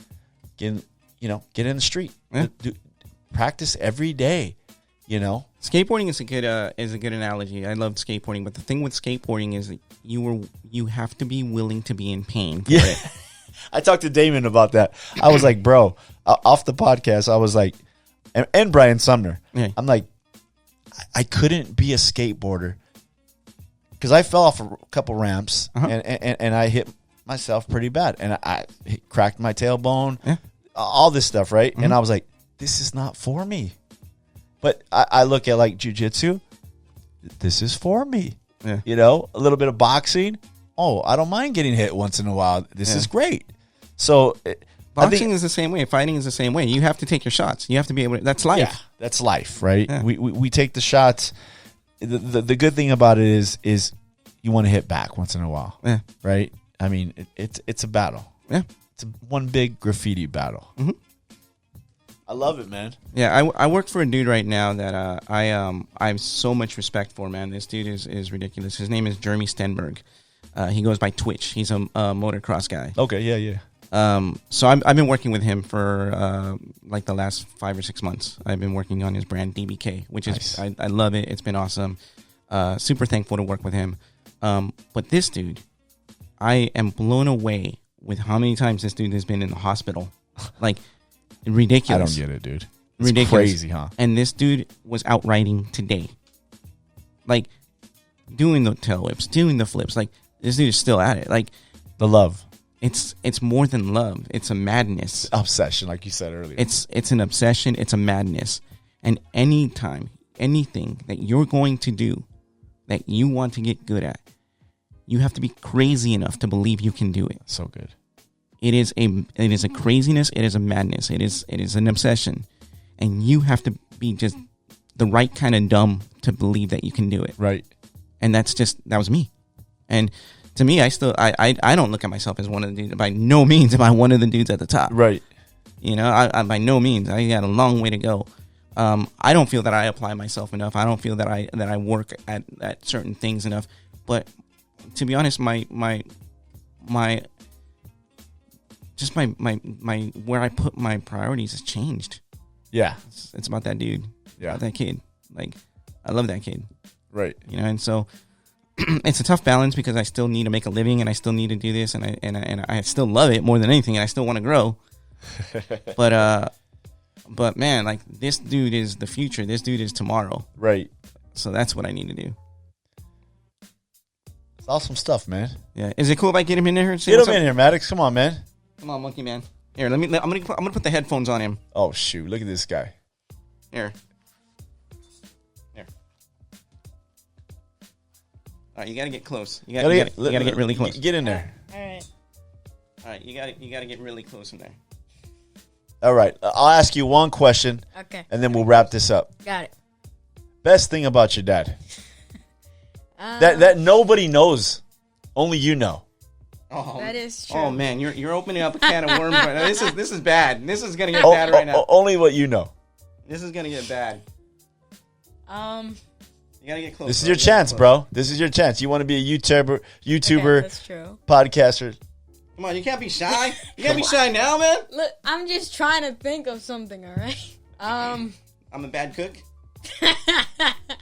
get in the street, practice every day. Skateboarding is a good analogy. I love skateboarding, but the thing with skateboarding is that you have to be willing to be in pain for it. I talked to Damon about that. I was like, bro, off the podcast, I was like, and Brian Sumner, I'm like, I couldn't be a skateboarder because I fell off a couple ramps and I hit myself pretty bad, and I cracked my tailbone, all this stuff, right? Mm-hmm. And I was like, this is not for me. But I look at like jiu-jitsu, this is for me. Yeah. A little bit of boxing. Oh, I don't mind getting hit once in a while. This is great. So boxing is the same way. Fighting is the same way. You have to take your shots. You have to be able to. That's life. Yeah, that's life, right? Yeah. We take the shots. The good thing about it is you want to hit back once in a while. Yeah. Right? I mean, it's a battle. Yeah. It's one big graffiti battle. Mm-hmm. I love it, man. Yeah, I work for a dude right now that I have so much respect for, man. This dude is ridiculous. His name is Jeremy Stenberg. He goes by Twitch. He's a motocross guy. Okay, yeah. So I've been working with him for like the last 5 or 6 months. I've been working on his brand DBK, which is nice. I love it. It's been awesome. Super thankful to work with him. But this dude, I am blown away with how many times this dude has been in the hospital. Like, ridiculous. I don't get it, dude. It's ridiculous. Crazy, huh? And this dude was out riding today, like doing the tail whips, doing the flips. Like, this dude is still at it. Like, the love. It's more than love. It's a madness. Obsession, like you said earlier. It's an obsession. It's a madness. And anytime, anything that you're going to do that you want to get good at, you have to be crazy enough to believe you can do it. So good. It is a craziness. It is a madness. It is an obsession, and you have to be just the right kind of dumb to believe that you can do it. Right. And that was me. And to me, I don't look at myself as one of the dudes. By no means am I one of the dudes at the top. Right. I by no means. I got a long way to go. I don't feel that I apply myself enough. I don't feel that I work at certain things enough. But to be honest, my where I put my priorities has changed. Yeah. It's about that dude. Yeah. About that kid. Like, I love that kid. Right. And so it's a tough balance because I still need to make a living and I still need to do this and I still love it more than anything and I still want to grow. But man, like, this dude is the future. This dude is tomorrow. Right. So that's what I need to do. It's awesome stuff, man. Yeah. Is it cool if I get him in there? Get him in here, Maddox. Come on, man. Come on, monkey man. Here, I'm gonna put the headphones on him. Oh shoot! Look at this guy. Here. All right, you gotta get close. You gotta get really close. Get in there. All right. You gotta get really close in there. All right. I'll ask you one question. Okay. And then we'll wrap this up. Got it. Best thing about your dad. That nobody knows. Only you know. Oh, that is true. Oh man, you're opening up a can of worms right now. This is bad. This is gonna get bad right now. Only what you know. This is gonna get bad. You gotta get close. This is your chance, bro. This is your chance. You want to be a YouTuber, Okay, that's true. podcaster. Come on, you can't be shy. You can't be shy now, man. Look, I'm just trying to think of something. All right. I'm a bad cook.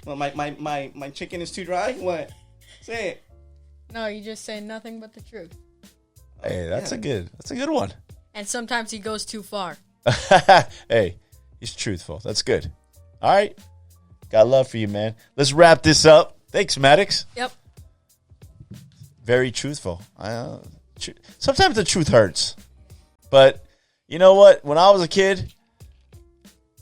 Well, my chicken is too dry. What? Say it. No, you just say nothing but the truth. Hey, that's a good one. And sometimes he goes too far. Hey, he's truthful. That's good. All right. Got love for you, man. Let's wrap this up. Thanks, Maddox. Yep. Very truthful. Sometimes the truth hurts. But you know what? When I was a kid,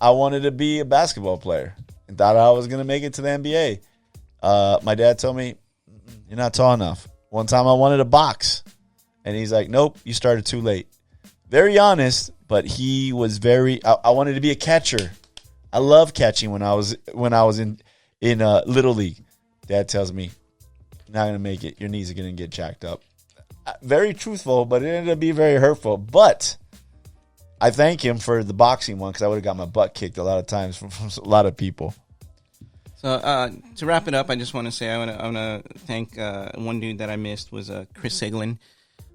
I wanted to be a basketball player and thought I was going to make it to the NBA. My dad told me, you're not tall enough. One time I wanted to box. And he's like, nope, you started too late. Very honest, but he was I wanted to be a catcher. I love catching when I was in Little League. Dad tells me, you're not going to make it. Your knees are going to get jacked up. Very truthful, but it ended up being very hurtful. But I thank him for the boxing one because I would have got my butt kicked a lot of times from a lot of people. So to wrap it up, I just want to say I want to thank one dude that I missed was Chris Siglin.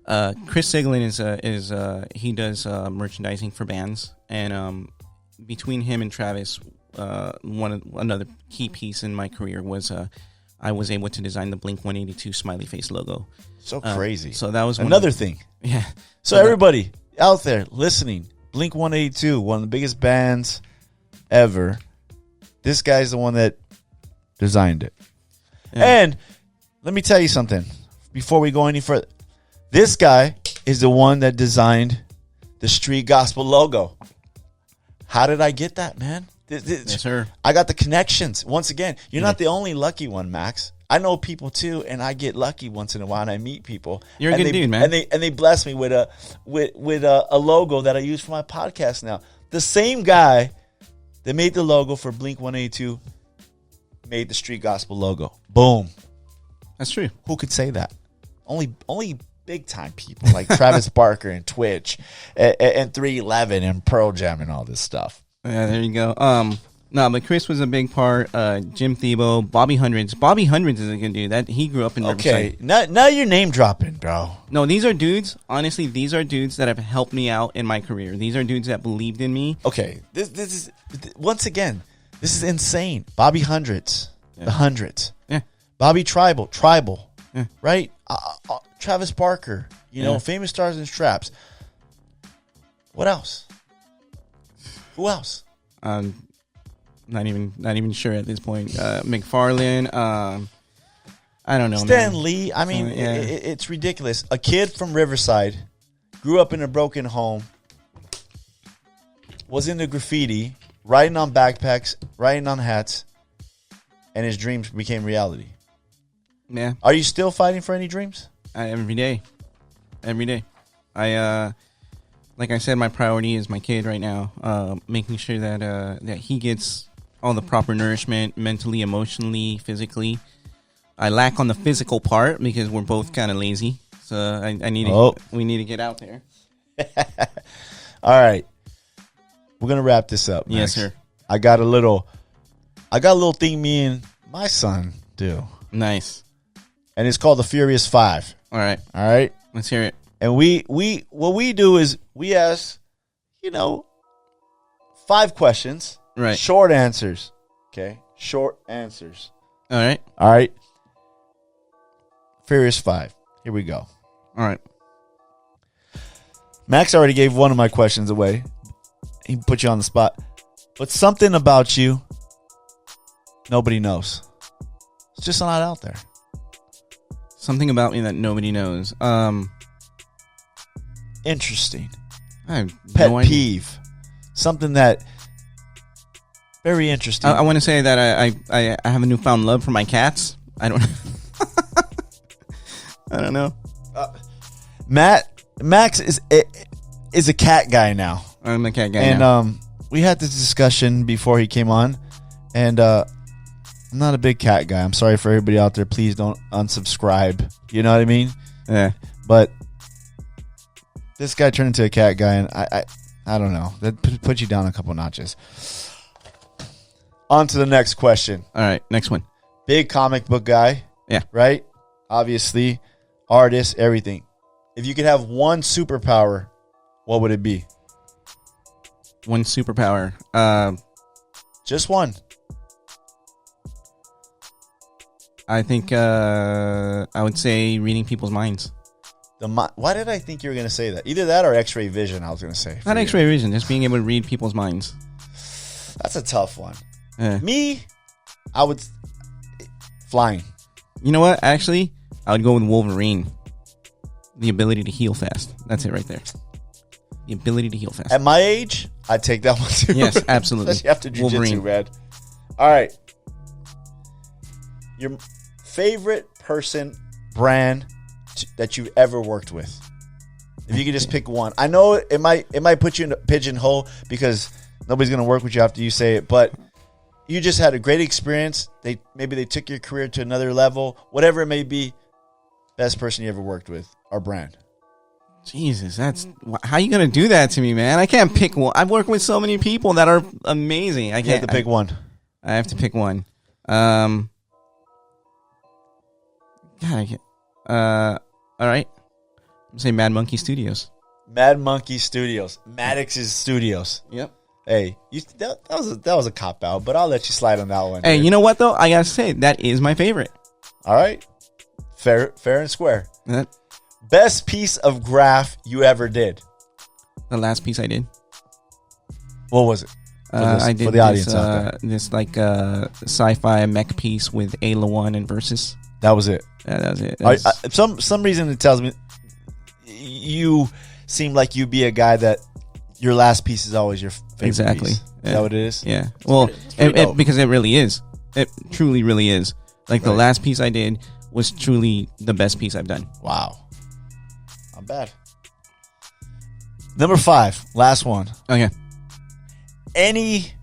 Chris Siglin he does merchandising for bands, and between him and Travis, another key piece in my career was I was able to design the Blink-182 smiley face logo. So crazy. So that was another thing. Yeah. So everybody out there listening, Blink-182, one of the biggest bands ever. This guy's the one that designed it. Yeah. And let me tell you something before we go any further. This guy is the one that designed the Street Gospel logo. How did I get that, man? Yes, sir. I got the connections. Once again, you're not the only lucky one, Max. I know people too, and I get lucky once in a while, and I meet people. You're a good dude, man. And they bless me with a logo that I use for my podcast now. The same guy that made the logo for Blink-182 made the Street Gospel logo. Boom. That's true. Who could say that? Only big time people like Travis Barker and Twitch and 311 and Pearl Jam and all this stuff. Yeah, there you go. No, but Chris was a big part. Jim Thiebaud, Bobby Hundreds. Bobby Hundreds is a good dude. That he grew up in Riverside. Okay, now you're name dropping, bro. No, these are dudes. Honestly, these are dudes that have helped me out in my career. These are dudes that believed in me. Okay, this is once again, this is insane. Bobby Hundreds, the Hundreds. Yeah. Bobby Tribal, yeah. Right? Travis Barker, famous stars and straps. What else? Who else? Not even sure at this point. McFarlane. I don't know. Stan man. Lee. I mean, it's ridiculous. A kid from Riverside grew up in a broken home, was into graffiti, writing on backpacks, writing on hats, and his dreams became reality. Yeah. Are you still fighting for any dreams? Every day. Like I said, my priority is my kid right now. Making sure that he gets all the proper nourishment, mentally, emotionally, physically. I lack on the physical part because we're both kind of lazy. So we need to get out there. All right. We're going to wrap this up, Max. Yes, sir. I got a little thing me and my son do. Nice. And it's called the Furious Five. All right. Let's hear it. And what we do is we ask, 5 questions. Right. Short answers. Okay? Short answers. All right. Furious 5. Here we go. All right. Max already gave one of my questions away. He put you on the spot. But something about you, nobody knows. It's just not out there. Something about me that nobody knows. Interesting. I have Pet no idea. peeve. Something that very interesting. I want to say that I have a newfound love for my cats. I don't know. Max is a cat guy now. I'm a cat guy and now. We had this discussion before he came on, and I'm not a big cat guy. I'm sorry for everybody out there. Please don't unsubscribe. You know what I mean? Yeah. But this guy turned into a cat guy, and I don't know. That put you down a couple notches. On to the next question. All right, next one. Big comic book guy. Yeah. Right? Obviously, artist, everything. If you could have one superpower, what would it be? One superpower. Just one. I think I would say reading people's minds. Why did I think you were going to say that? Either that or X-ray vision, I was going to say. Not X-ray vision, just being able to read people's minds. That's a tough one. Yeah. Me, I would... Flying. You know what? Actually, I would go with Wolverine. The ability to heal fast. That's it right there. The ability to heal fast. At my age, I'd take that one too. Yes, absolutely. Especially after jiu-jitsu, Wolverine. man. All right. Your favorite person, brand that you've ever worked with. If you could just pick one. I know it might put you in a pigeonhole because nobody's going to work with you after you say it, but you just had a great experience. Maybe they took your career to another level. Whatever it may be, best person you ever worked with or brand. Jesus, how you gonna do that to me, man? I can't pick one. I've worked with so many people that are amazing. I can't. You have to pick one. I have to pick one. God, I can't. All right. I'm say Mad Monkey Studios. Mad Monkey Studios. Maddox's Studios. Yep. Hey, that was a cop out, but I'll let you slide on that one. Hey, dude. you know what though? I gotta say that is my favorite. All right, fair and square. That, Best piece of graph you ever did. the last piece I did. What was it? I did for the audience out there. this like sci-fi mech piece with Ayla 1 and Versus. That was it. Yeah, that was it. Some reason it tells me you seem like you'd be a guy that your last piece is always your favorite Exactly. piece. Yeah. Is that what it is? Yeah. Well, pretty dope. because it really is. It truly, really is. Like the Right. last piece I did was truly the best piece I've done. Wow. Not bad. Number 5, last one. Okay. Any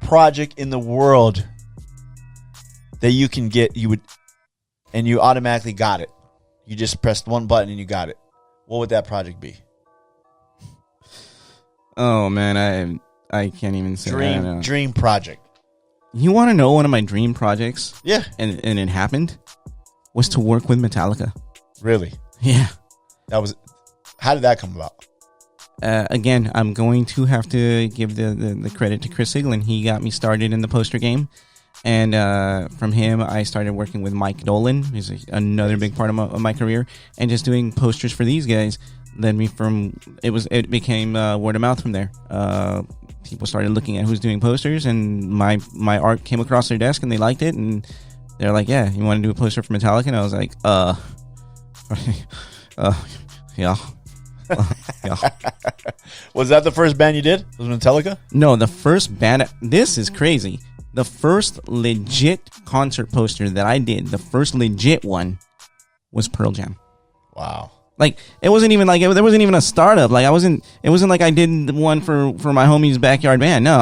project in the world that you can get, you automatically got it. You just pressed one button and you got it. What would that project be? Oh man, I can't even say. I don't know. Dream project. You want to know one of my dream projects? Yeah. And it happened was to work with Metallica. Really? Yeah. How did that come about? Again, I'm going to have to give the credit to Chris Siglin. He got me started in the poster game. And from him, I started working with Mike Dolan, who's another big part of my career. And just doing posters for these guys led me from... It became word of mouth from there. People started looking at who's doing posters, and my art came across their desk, and they liked it. And they're like, yeah, you want to do a poster for Metallica? And I was like, yeah. Yeah. Was that the first band you did? Was Metallica? No, the first band. This is crazy. The first legit concert poster that I did, the first legit one, was Pearl Jam. Wow. Like it wasn't even like there wasn't even a startup. Like it wasn't like I did one for my homie's backyard band. No,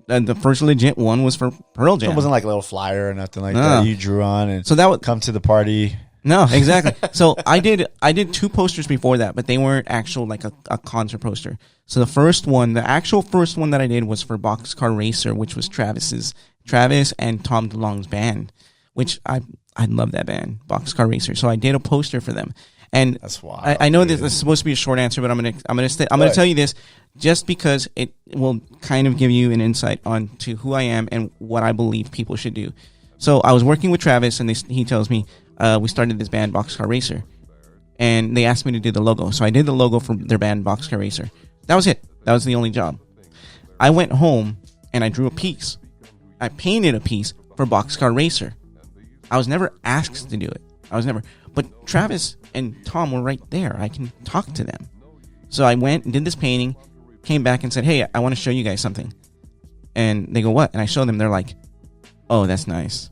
the first legit one was for Pearl Jam. It wasn't like a little flyer or nothing like that. You drew on and so that would come to the party. No, exactly. So I did 2 posters before that, but they weren't actual like a concert poster. So the actual first one that I did was for Boxcar Racer, which was Travis and Tom DeLonge's band, which I love that band, Boxcar Racer. So I did a poster for them. And that's wild. I know this is supposed to be a short answer, but I'm gonna tell you this just because it will kind of give you an insight onto who I am and what I believe people should do. So I was working with Travis, and he tells me we started this band Boxcar Racer, and they asked me to do the logo. So I did the logo for their band Boxcar Racer. That was it. That was the only job. I went home and I drew a piece. I painted a piece for Boxcar Racer. I was never asked to do it. But Travis and Tom were right there. I can talk to them. So I went and did this painting, came back and said, hey, I want to show you guys something. And they go, what? And I show them. They're like, oh, that's nice.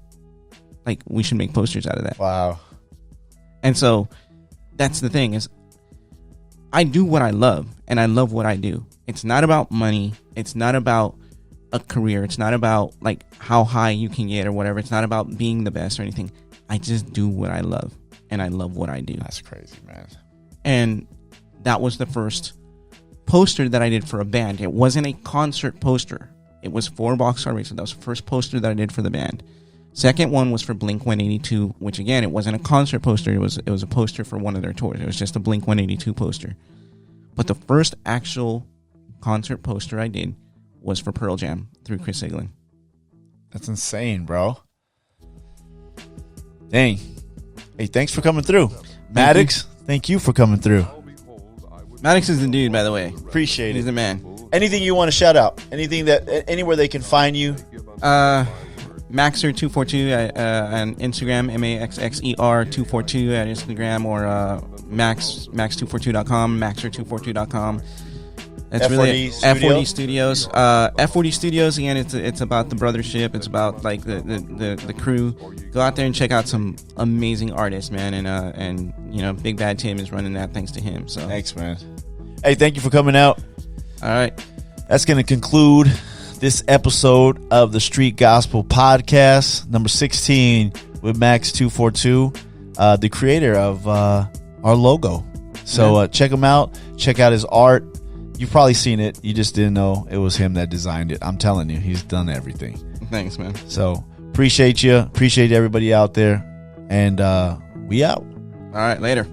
Like, we should make posters out of that. Wow. And so that's the thing is I do what I love, and I love what I do. It's not about money. It's not about a career. It's not about like how high you can get or whatever. It's not about being the best or anything. I just do what I love, and I love what I do. That's crazy, man. And that was the first poster that I did for a band. It wasn't a concert poster. It was for Boxcar Racer. That was the first poster that I did for the band. Second one was for Blink 182, which again, it wasn't a concert poster. It was a poster for one of their tours. It was just a Blink 182 poster. But the first actual concert poster I did was for Pearl Jam through Chris Siglin. That's insane, bro. Dang. Hey, thanks for coming through. Maddox, thank you for coming through. Maddox is the dude, by the way. Appreciate He's it. the man. Anything you want to shout out? Anything that anywhere they can find you? Maxx242 on Instagram, Maxxer242 at Instagram, or Maxx242.com, Maxxer242.com. That's really it. F40 Studios. F40 Studios, again, it's about the brothership. It's about like the crew. Go out there and check out some amazing artists, man. And you know, Big Bad Tim is running that thanks to him. So Thanks, man. Hey, thank you for coming out. All right. That's going to conclude this episode of the Street Gospel Podcast, number 16, with Maxx242, the creator of our logo. So check him out. Check out his art. You've probably seen it. You just didn't know it was him that designed it. I'm telling you, he's done everything. Thanks, man. So appreciate you. Appreciate everybody out there. And we out. All right, later.